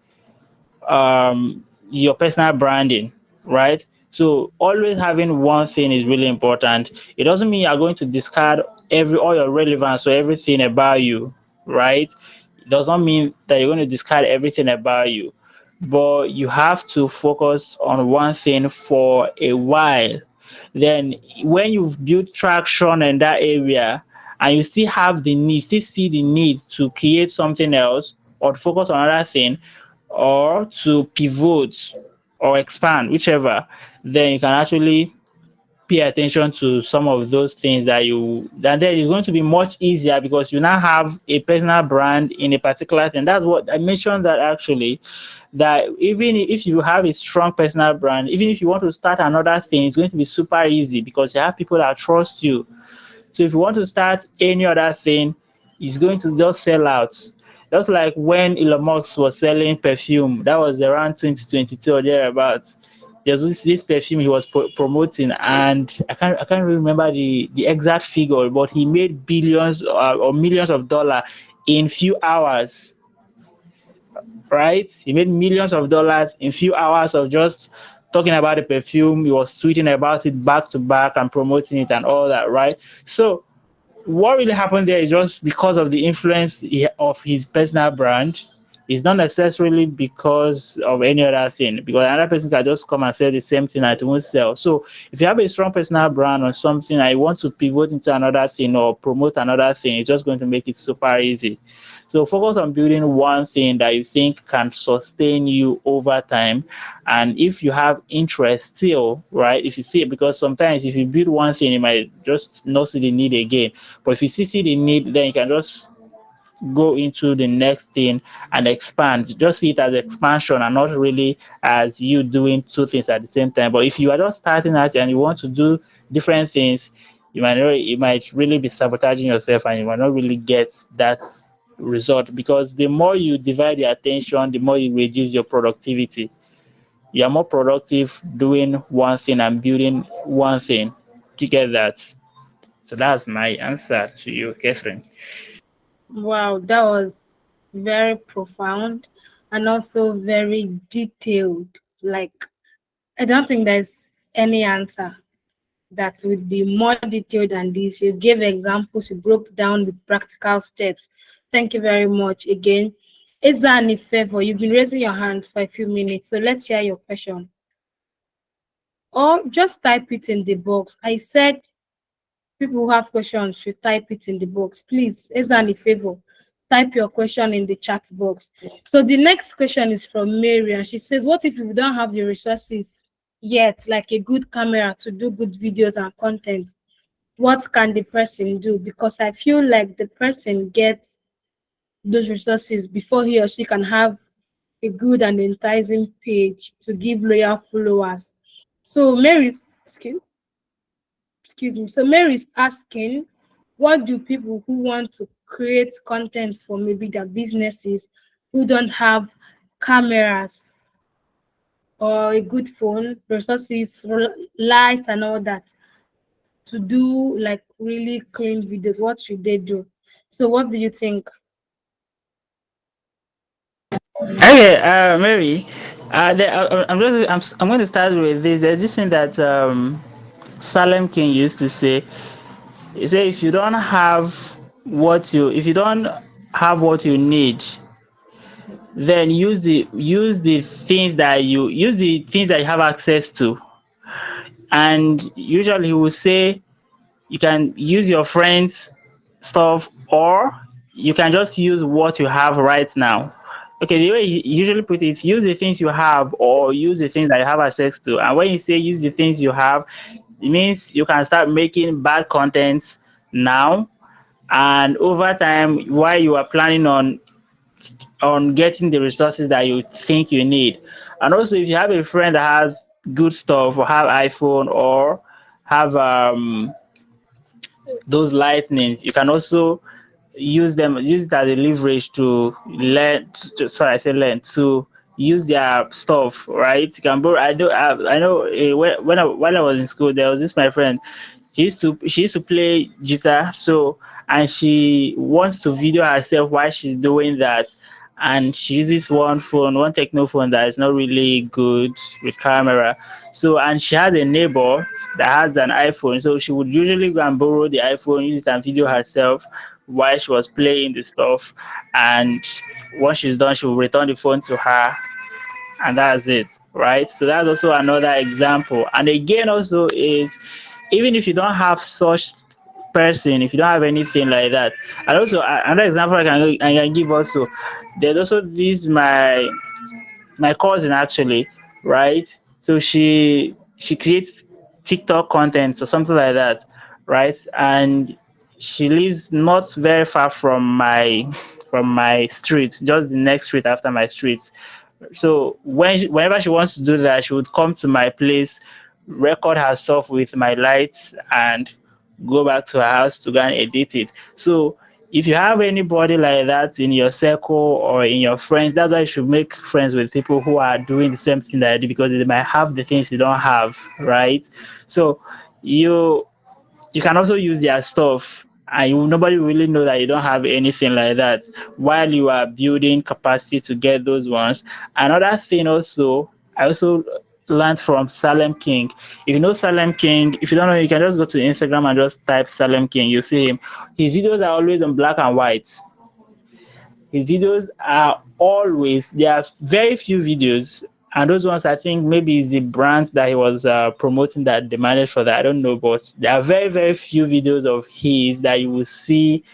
your personal branding, right? So always having one thing is really important. It doesn't mean you're going to discard every all your relevance or everything about you, right? It does not mean that you're going to discard everything about you, but you have to focus on one thing for a while. Then when you've built traction in that area and you still have the need, still see the need to create something else or to focus on another thing or to pivot or expand, whichever, then you can actually pay attention to some of those things then it's going to be much easier because you now have a personal brand in a particular thing. That's what I mentioned, that actually, that even if you have a strong personal brand, even if you want to start another thing, it's going to be super easy because you have people that trust you. So if you want to start any other thing, it's going to just sell out. Just like when Elon Musk was selling perfume, that was around 2022 or thereabouts. There's this perfume he was promoting, and I can't really remember the exact figure, but he made billions or millions of dollars in few hours, right? He made millions of dollars in few hours of just talking about the perfume. He was tweeting about it back to back and promoting it and all that, right? So what really happened there is just because of the influence of his personal brand, It's not necessarily because of any other thing, because another person can just come and sell the same thing and it won't sell. So if you have a strong personal brand on something and you want to pivot into another thing or promote another thing, it's just going to make it super easy. So focus on building one thing that you think can sustain you over time. And if you have interest still, right, if you see it, because sometimes if you build one thing, you might just not see the need again. But if you see the need, then you can just go into the next thing and expand. Just see it as expansion and not really as you doing two things at the same time. But if you are just starting out and you want to do different things, you might really be sabotaging yourself and you might not really get that result, because the more you divide your attention, the more you reduce your productivity. You are more productive doing one thing and building one thing. You get that? So that's my answer to you, Catherine.
Wow, that was very profound and also very detailed. Like, I don't think there's any answer that would be more detailed than this. You gave examples, you broke down the practical steps. Thank you very much again. Is there any favor? You've been raising your hands for a few minutes, so let's hear your question. Or just type it in the box. I said people who have questions should type it in the box. Please, is there any favor? Type your question in the chat box. So the next question is from Mary, and she says, what if you don't have the resources yet, like a good camera to do good videos and content? What can the person do? Because I feel like the person gets those resources before he or she can have a good and enticing page to give loyal followers. So excuse me. So Mary is asking, what do people who want to create content for maybe their businesses who don't have cameras or a good phone, resources, light and all that to do like really clean videos, what should they do? So what do you think?
Okay, Mary, I'm going to start with this. There's this thing that Salem King used to say. He said, if you don't have what you need, then use the things that you have access to. And usually he will say you can use your friends' stuff, or you can just use what you have right now. Okay, the way he usually put it, use the things you have or use the things that you have access to. And when you say use the things you have, it means you can start making bad content now, and over time, while you are planning on getting the resources that you think you need. And also, if you have a friend that has good stuff or have iPhone or have those lightnings, you can also use it as a leverage to sorry, I said learn to use their stuff, right? You can borrow. I know when I was in school, there was this my friend. She used to play guitar, so and she wants to video herself while she's doing that, and she uses one techno phone that is not really good with camera. So and she has a neighbor that has an iPhone, so she would usually go and borrow the iPhone, use it and video herself while she was playing the stuff. And once she's done, she will return the phone to her, and that's it, right? So that's also another example. And again, also is even if you don't have such person, if you don't have anything like that, and also another example I can give also, there's also this my cousin actually, right? So she creates TikTok content or something like that, right? And she lives not very far from my street, just the next street after my street. So whenever she wants to do that, she would come to my place, record her stuff with my lights, and go back to her house to go and edit it. So if you have anybody like that in your circle or in your friends, that's why you should make friends with people who are doing the same thing that I do, because they might have the things you don't have, right? So you you can also use their stuff, and nobody will really know that you don't have anything like that while you are building capacity to get those ones. Another thing also, I also learned from Salem King. If you know Salem King, if you don't know, you can just go to Instagram and just type Salem King. You see him. His videos are always in black and white. his videos are always, there are very few videos, and those ones I think maybe is the brand that he was promoting that demanded for that. I don't know, but there are very very few videos of his that you will see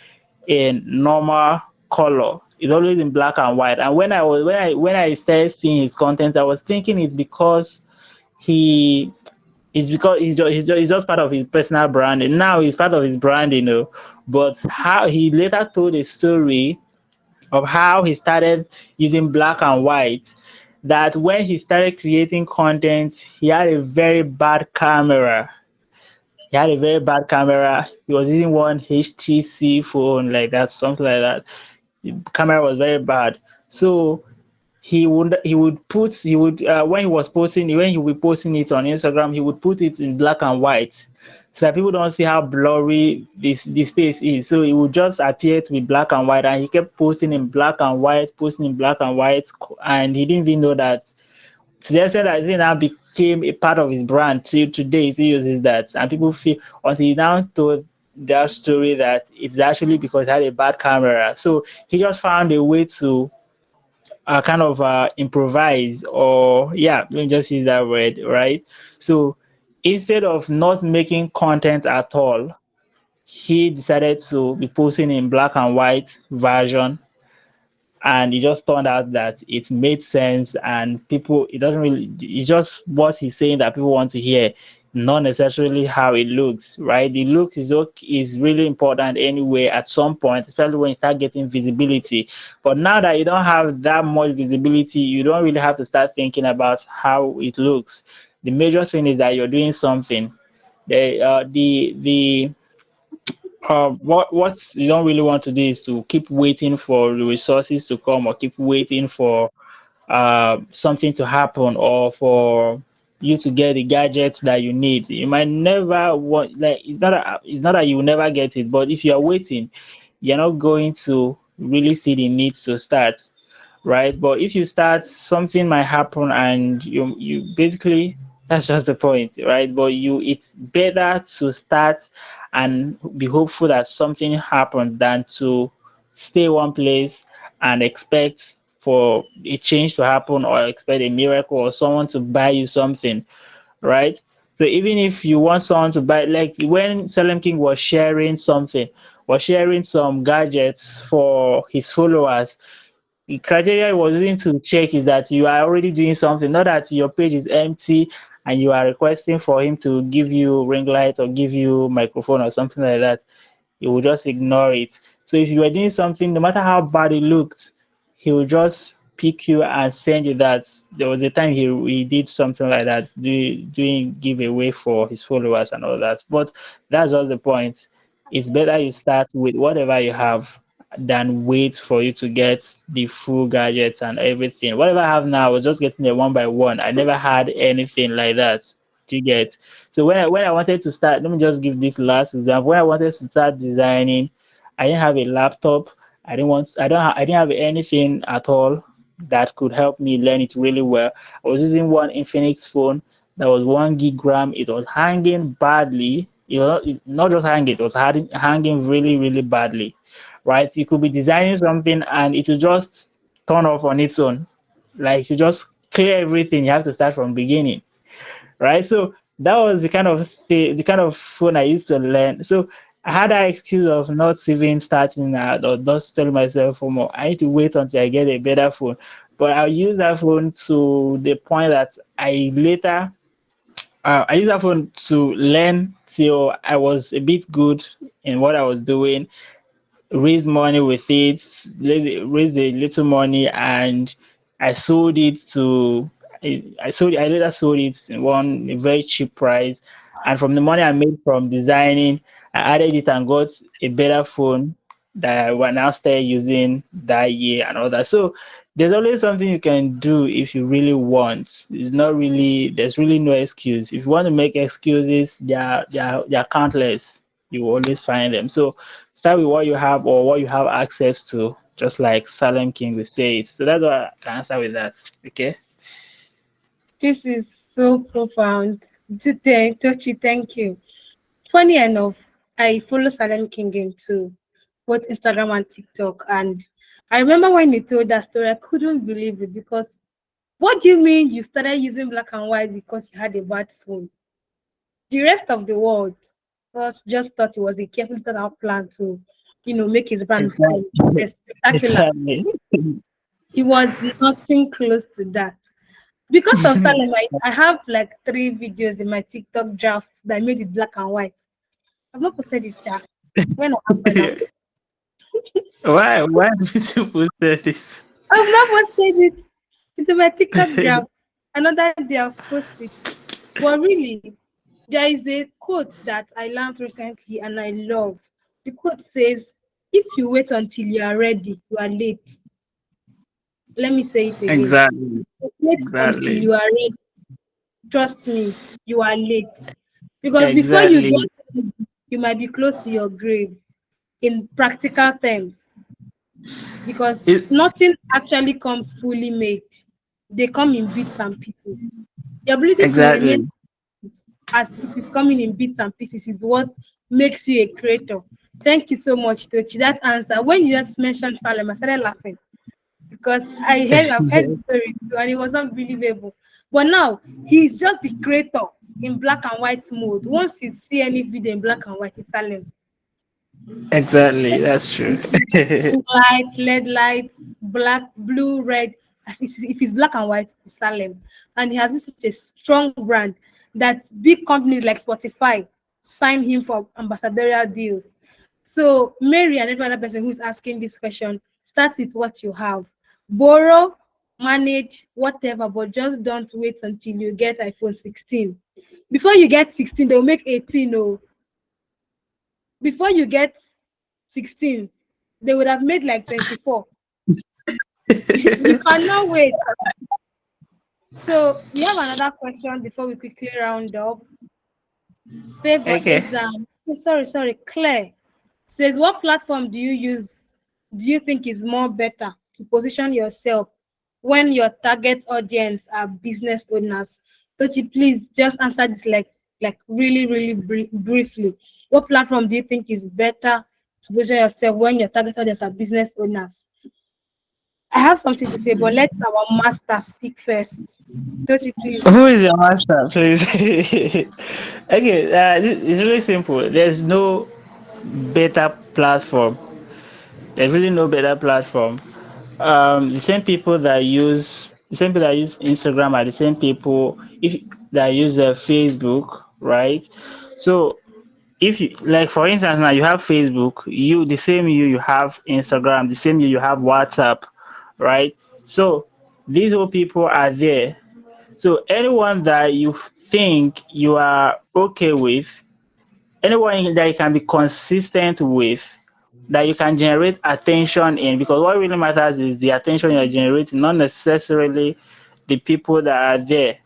in normal color. It's always in black and white. And when I started seeing his content, I was thinking he it's because he's just part of his personal brand. And now he's part of his brand, But how he later told a story of how he started using black and white. That when he started creating content, he had a very bad camera. He had a very bad camera. He was using one HTC phone like that, something like that. The camera was very bad. So he would when he was posting when he would be posting it on Instagram, he would put it in black and white so that people don't see how blurry this space is. So it would just appear to be black and white, and he kept posting in black and white, posting in black and white, and he didn't even know that, to the extent that it now became a part of his brand. Till today he uses that, and people feel, until he now told that story, that it's actually because he had a bad camera. So he just found a way to kind of improvise, or yeah, let me just use that word, right? So instead of not making content at all, he decided to be posting in black and white version, and it just turned out that it made sense, and people, it doesn't really, it's just what he's saying that people want to hear, not necessarily how it looks, right? The look is really important anyway at some point, especially when you start getting visibility. But now that you don't have that much visibility, you don't really have to start thinking about how it looks. The major thing is that you're doing something. What you don't really want to do is to keep waiting for the resources to come, or keep waiting for something to happen, or for you to get the gadgets that you need. You might never want, like, it's not that you will never get it, but if you are waiting, you're not going to really see the need to start, right? But if you start, something might happen, and you basically, that's just the point, right? But it's better to start and be hopeful that something happens than to stay one place and expect for a change to happen, or expect a miracle, or someone to buy you something, right? So even if you want someone to buy, like when Salem King was sharing something, was sharing some gadgets for his followers, the criteria I was using to check is that you are already doing something, not that your page is empty and you are requesting for him to give you ring light or give you microphone or something like that. He will just ignore it. So if you are doing something, no matter how bad it looked, he will just pick you and send you that. There was a time he did something like that, doing giveaway for his followers and all that. But that's just the point. It's better you start with whatever you have than wait for you to get the full gadgets and everything. Whatever I have now, I was just getting it one by one. I never had anything like that. Do you get? So when I wanted to start, let me just give this last example. When I wanted to start designing, I didn't have a laptop. I didn't have anything at all that could help me learn it really well. I was using one Infinix phone that was 1 gig RAM. It was hanging badly. Not just hanging, it was hanging really, really badly, right? You could be designing something and it will just turn off on its own. Like, you just clear everything, you have to start from beginning, right? So that was the kind of phone I used to learn. So I had that excuse of not even starting out, or just telling myself, oh, more, I need to wait until I get a better phone. But I'll use that phone to the point that I used that phone to learn till I was a bit good in what I was doing, raise money with it, raise a little money, and I sold it to. I later sold it in a very cheap price, and from the money I made from designing, I added it and got a better phone that I will now start using that year and all that. So there's always something you can do if you really want. There's really no excuse. If you want to make excuses, they are countless. You will always find them. So start with what you have, or what you have access to, just like Salem King will say it. So that's what I can answer with that. Okay.
This is so profound. Tochi, thank you. Funny enough, I follow Silent King into both Instagram and TikTok, and I remember when you told that story, I couldn't believe it because what do you mean you started using black and white because you had a bad phone? The rest of the world just thought it was a carefully thought out plan to, make his brand
Exactly.
spectacular.
Exactly.
It was nothing close to that. Because of Salem, I have like 3 videos in my TikTok drafts that I made it black and white. I've not posted it, sha. When I have time,
Why did you put this?
I've not posted it. It's in my TikTok draft. Another day I've posted. But really, there is a quote that I learned recently and I love. The quote says, if you wait until you are ready, you are late. Let me say it again.
Exactly.
Wait until
Exactly.
you are ready. Trust me, you are late. Because before you
Exactly.
get ready, you might be close to your grave in practical terms. Because
It,
nothing actually comes fully made. They come in bits and pieces. The ability to remain
exactly.
as it is coming in bits and pieces is what makes you a creator. Thank you so much, Tochi. That answer. When you just mentioned Salem, I started laughing because I've heard the story too, and it was unbelievable. But now he's just the creator in black and white mode. Once you see any video in black and white, it's Salem.
Exactly. That's true.
Lights, LED lights, black, blue, red. If it's black and white, it's Salem. And he has been such a strong brand that big companies like Spotify sign him for ambassadorial deals. So Mary and every other person who's asking this question, start with what you have. Borrow, manage, whatever, but just don't wait until you get iPhone 16. Before you get 16, they'll make 18. Oh, before you get 16, they would have made like 24. You cannot wait. So we have another question before we quickly round up. Favor
Okay.
is sorry, Claire says, what platform do you use? Do you think is more better to position yourself when your target audience are business owners? Tochi, please just answer this like really, really briefly. What platform do you think is better to position yourself when your target audience are business owners? I have something to say, but let our master speak first. Tochi, please.
Who is your master, please? Okay, it's really simple. There's no better platform. There's really no better platform. The same people that use Instagram are the same people that use Facebook, right? So if you, like, for instance, now you have Facebook, the same you have Instagram, the same you have WhatsApp, right? So these all people are there. So anyone that you think you are okay with, anyone that you can be consistent with, that you can generate attention in, because what really matters is the attention you're generating, not necessarily the people that are there,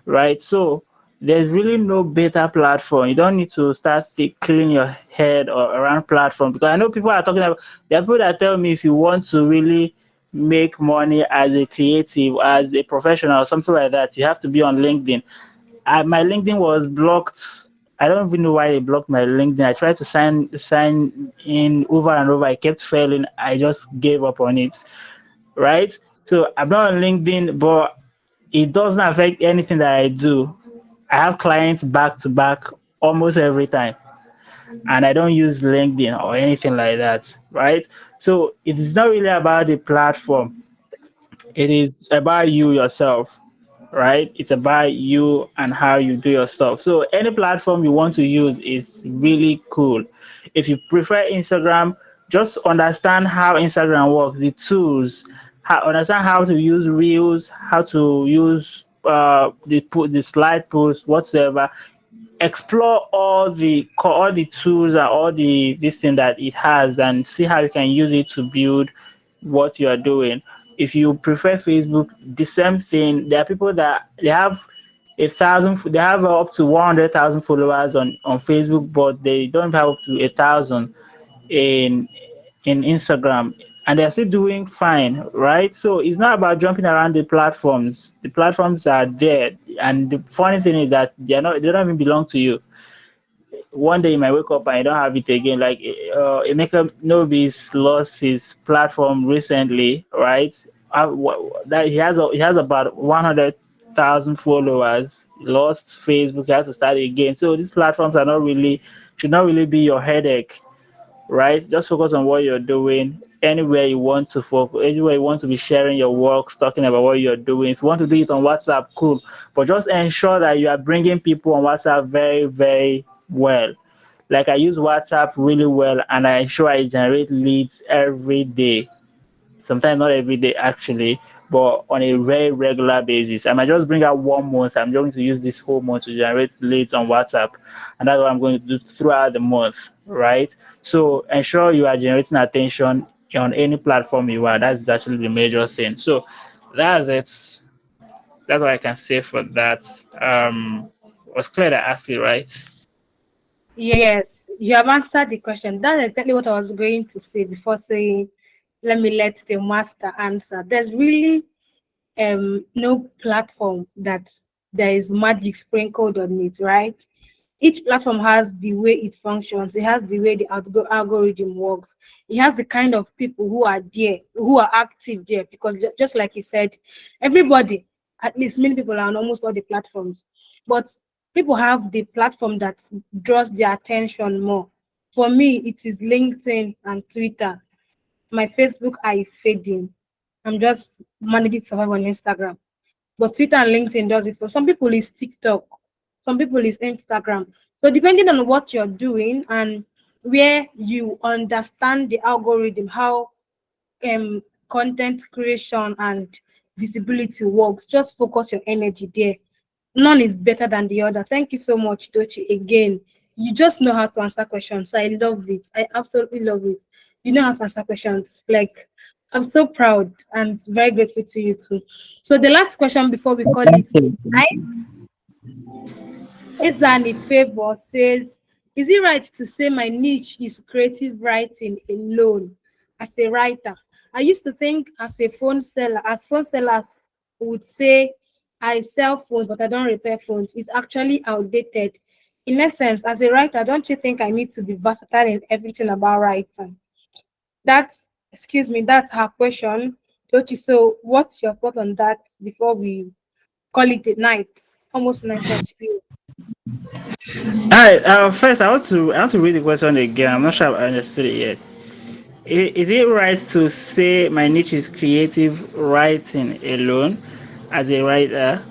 right? So there's really no better platform. You don't need to start cleaning your head or around platform, because I know people are talking about, there are people that tell me if you want to really make money as a creative, as a professional, or something like that, you have to be on LinkedIn. My LinkedIn was blocked. I don't even know why they blocked my LinkedIn. I tried to sign in over and over. I kept failing. I just gave up on it. Right. So I'm not on LinkedIn, but it doesn't affect anything that I do. I have clients back to back almost every time, and I don't use LinkedIn or anything like that. Right. So it is not really about the platform. It is about you yourself, right? It's about you and how you do your stuff. So any platform you want to use is really cool. If you prefer Instagram, just understand how Instagram works, the tools, understand how to use reels, how to use the slide post, whatsoever. Explore all the tools and all the this thing that it has, and see how you can use it to build what you are doing. If you prefer Facebook, the same thing. There are people that they have up to 100,000 followers on Facebook, but they don't have up to 1,000 in Instagram, and they're still doing fine, right? So it's not about jumping around the platforms. The platforms are there, and the funny thing is that they don't even belong to you. one day you might wake up and you don't have it again. Like Emeka Nobi's lost his platform recently, right? That he has about 100,000 followers. Lost Facebook, he has to start again. So these platforms are not really should not really be your headache, right? Just focus on what you're doing. Anywhere you want to focus, anywhere you want to be sharing your works, talking about what you're doing. If you want to do it on WhatsApp, cool. But just ensure that you are bringing people on WhatsApp very, very well. Like I use WhatsApp really well, and I ensure I generate leads every day. Sometimes not every day actually, but on a very regular basis. I might just bring out 1 month. I'm going to use this whole month to generate leads on WhatsApp, and that's what I'm going to do throughout the month, right? So ensure you are generating attention on any platform you are. That's actually the major thing. So that's it. That's what I can say for that. Was clear that asked it, right?
Yes, you have answered the question. That's exactly what I was going to say before saying, let me let the master answer. There's really no platform that there is magic sprinkled on it, right? Each platform has the way it functions, it has the way the algorithm works, it has the kind of people who are there, who are active there, because just like you said, everybody, at least many people are on almost all the platforms, but people have the platform that draws their attention more. For me, it is LinkedIn and Twitter. My Facebook eye is fading. I'm just managing to survive on Instagram. But Twitter and LinkedIn does it for some people. Is TikTok, some people is Instagram. So depending on what you're doing and where you understand the algorithm, how content creation and visibility works, just focus your energy there. None is better than the other. Thank you so much, Dochi. Again, you just know how to answer questions. I love it. I absolutely love it. You know how to answer questions. Like, I'm so proud and very grateful to you too. So the last question before we call
Thank
it
you.
night, Ezani Favor says, is it right to say my niche is creative writing alone as a writer? I used to think as phone sellers would say, I sell phones, but I don't repair phones. It's actually outdated. In essence, as a writer, don't you think I need to be versatile in everything about writing? That's her question. Don't you? So, what's your thought on that before we call it a night? Almost 9:30 p.m.
All right. First, I want to read the question again. I'm not sure I understood it yet. Is it right to say my niche is creative writing alone as a writer?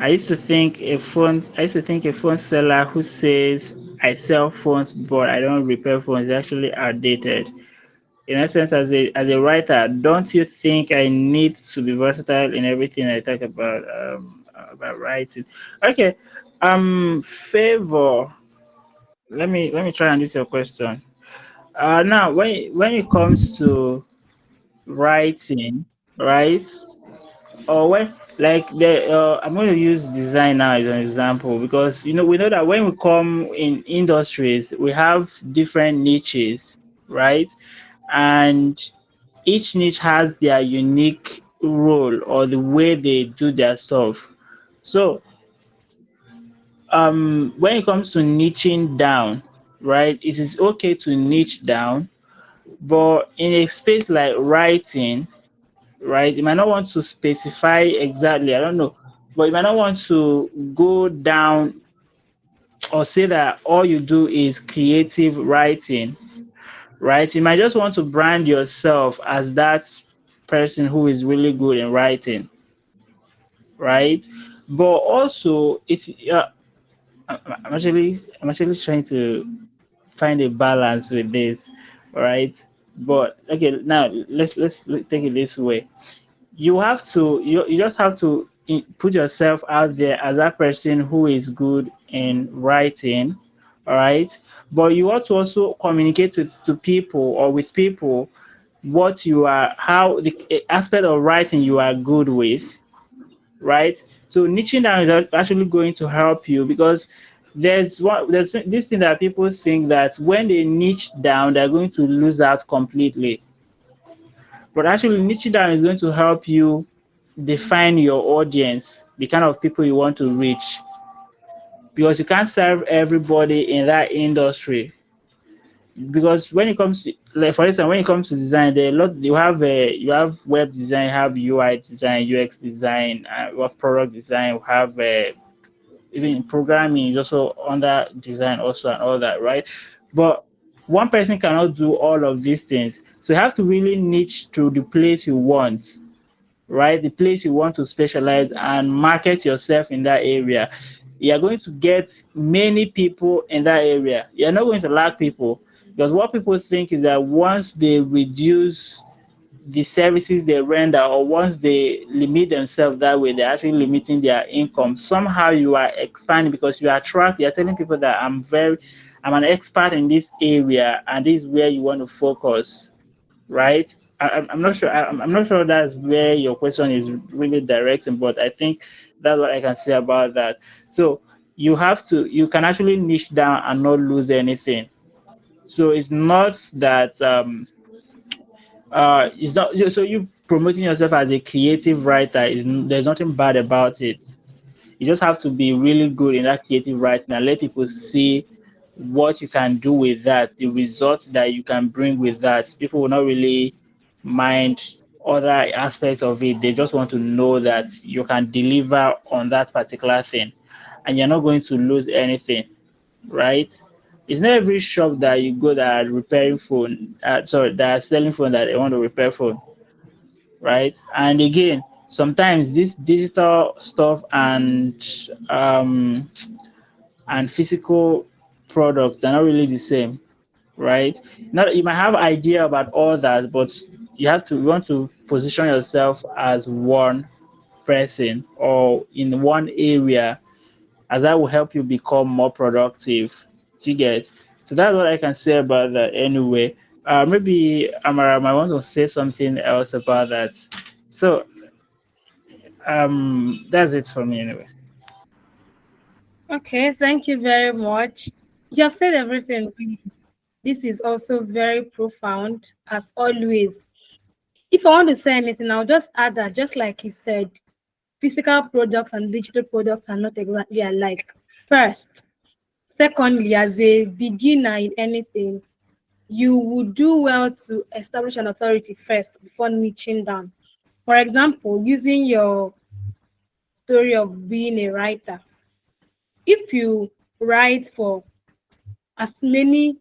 I used to think a phone seller who says I sell phones but I don't repair phones is actually outdated. In essence, as a writer, don't you think I need to be versatile in everything I talk about writing? Okay. Favor. Let me try and answer your question. Now when it comes to writing, right? Or when like the I'm going to use design now as an example because we know that when we come in industries we have different niches, right? And each niche has their unique role or the way they do their stuff. So when it comes to niching down, right, it is okay to niche down, but in a space like writing, right? You might not want to specify exactly, I don't know, but you might not want to go down or say that all you do is creative writing, right? You might just want to brand yourself as that person who is really good in writing, right? But also, I'm actually trying to find a balance with this, right? But okay, now let's take it this way. You just have to put yourself out there as that person who is good in writing, all right? But you want to also communicate to people or with people what you are, how the aspect of writing you are good with, right? So niching down is actually going to help you because there's this thing that people think that when they niche down they're going to lose out completely, but actually niching down is going to help you define your audience, the kind of people you want to reach, because you can't serve everybody in that industry. Because when it comes to, like for instance, when it comes to design, there are a lot. You have web design, you have UI design, UX design, you have product design, you have even programming is also under design also and all that, right? But one person cannot do all of these things, so you have to really niche to the place you want, right? The place you want to specialize and market yourself in that area. You're going to get many people in that area. You're not going to lack people, because what people think is that once they reduce the services they render, or once they limit themselves that way, they're actually limiting their income. Somehow you are expanding, because you're telling people that I'm an expert in this area and this is where you want to focus, right? I'm not sure. I'm not sure that's where your question is really directing, but I think that's what I can say about that. So you can actually niche down and not lose anything. So it's not that it's not so you promoting yourself as a creative writer there's nothing bad about it. You just have to be really good in that creative writing and let people see what you can do with that, the results that you can bring with that. People will not really mind other aspects of it. They just want to know that you can deliver on that particular thing and you're not going to lose anything, right? It's not every shop that you go that are repairing phone, that are selling phone that they want to repair phone, right? And again, sometimes this digital stuff um and physical products they're not really the same, right? Not you might have idea about all that, but you want to position yourself as one person or in one area, as that will help you become more productive. Do you get? So that's what I can say about that anyway. Maybe Amara might want to say something else about that. So that's it for me anyway.
Okay, thank you very much. You have said everything. Really. This is also very profound, as always. If I want to say anything, I'll just add that, just like he said, physical products and digital products are not exactly alike. First, secondly, as a beginner in anything, you would do well to establish an authority first before niching down. For example, using your story of being a writer, if you write for as many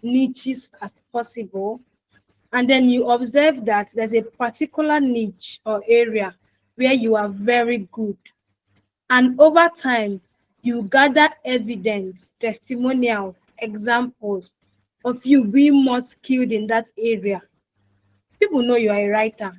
niches as possible, and then you observe that there's a particular niche or area where you are very good, and over time you gather evidence, testimonials, examples of you being more skilled in that area, people know you are a writer.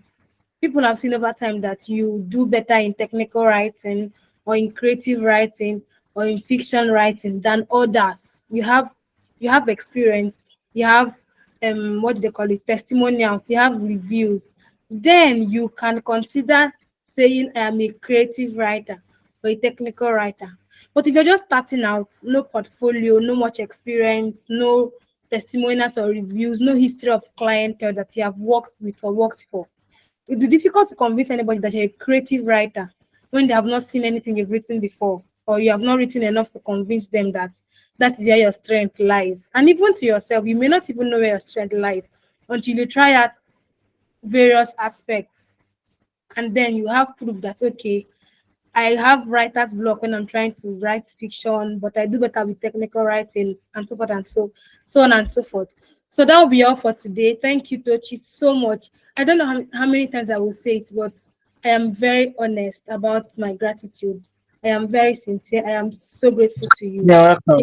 People have seen over time that you do better in technical writing or in creative writing or in fiction writing than others. You have experience, you have what do they call it, testimonials, you have reviews. Then you can consider saying I am a creative writer or a technical writer. But if you're just starting out, no portfolio, no much experience, no testimonials or reviews, no history of clientele that you have worked with or worked for, it'd be difficult to convince anybody that you're a creative writer when they have not seen anything you've written before, or you have not written enough to convince them that that is where your strength lies. And even to yourself, you may not even know where your strength lies until you try out various aspects. And then you have proof that, okay, I have writer's block when I'm trying to write fiction, but I do better with technical writing and so forth and so on and so forth. So that will be all for today. Thank you, Tochi, so much. I don't know how many times I will say it, but I am very honest about my gratitude. I am very sincere. I am so grateful to you.
You're welcome.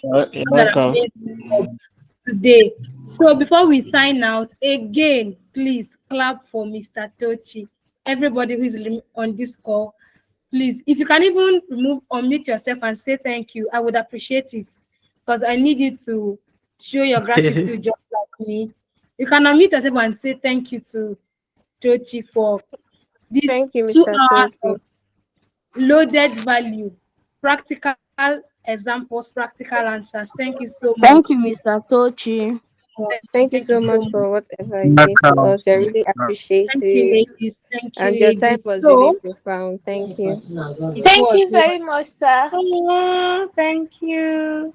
You're
That
welcome.
amazing job today. So before we sign out, again, please clap for Mr. Tochi. Everybody who is on this call, please, if you can even unmute yourself and say thank you, I would appreciate it, because I need you to show your gratitude just like me. You can unmute yourself and say thank you to Tochi for these
Thank you,
two
Mr.
hours
Tosi.
of loaded value, practical examples, practical answers. Thank you so much.
Thank you, Mr. Tochi. Thank you
Thank you
so
so
much
much.
for whatever you did for
Welcome.
us. We really
Thank you,
appreciative.
ladies. Thank you,
And your time
ladies.
was really
So
profound. Thank you.
it
Thank
was.
you very much, sir.
Oh, thank you.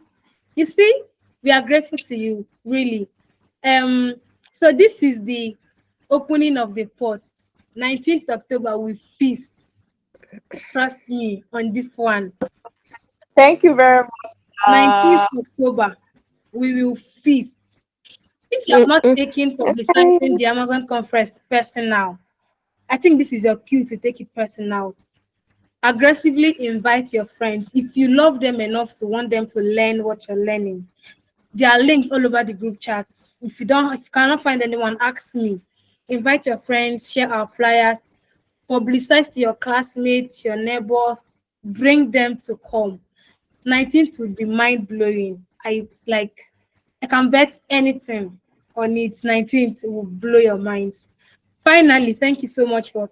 You see, we are grateful to you, really. Um, so this is the opening of the pot. 19th October, we feast. Trust me on this one.
Thank you very much.
19th October, we will feast. If you have not
Mm-mm.
taken
Okay.
publicizing the Amazon conference personal, I think this is your cue to take it personal. Aggressively invite your friends. If you love them enough to want them to learn what you're learning, there are links all over the group chats. If you cannot find anyone, ask me. Invite your friends, share our flyers, publicize to your classmates, your neighbors, bring them to come. 19th will be mind blowing. I can bet anything on it. 19th will blow your minds. Finally, thank you so much for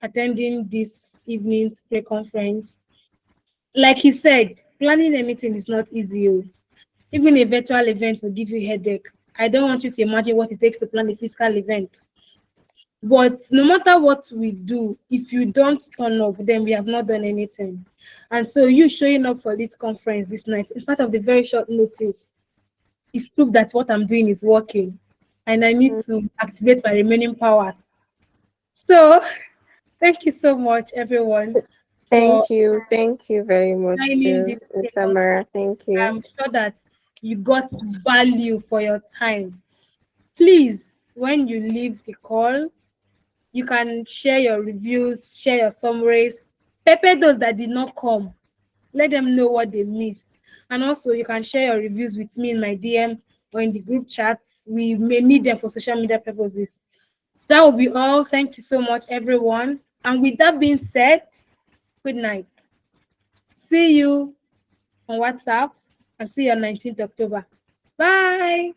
attending this evening's pre-conference. Like he said, planning a meeting is not easy. Oh. Even a virtual event will give you headache. I don't want you to imagine what it takes to plan a physical event. But no matter what we do, if you don't turn up, then we have not done anything. And so you showing up for this conference this night, in spite of the very short notice, is proof that what I'm doing is working. And I need to activate my remaining powers. So thank you so much, everyone, for
Thank you. Thank you very much
joining
to
this
Miss
pre-con.
Samara. Thank you.
I'm sure that you got value for your time. Please, when you leave the call, you can share your reviews, share your summaries, pepper those that did not come. Let them know what they missed. And also, you can share your reviews with me in my DM or in the group chats. We may need them for social media purposes. That will be all. Thank you so much, everyone. And with that being said, good night. See you on WhatsApp and see you on 19th October. Bye.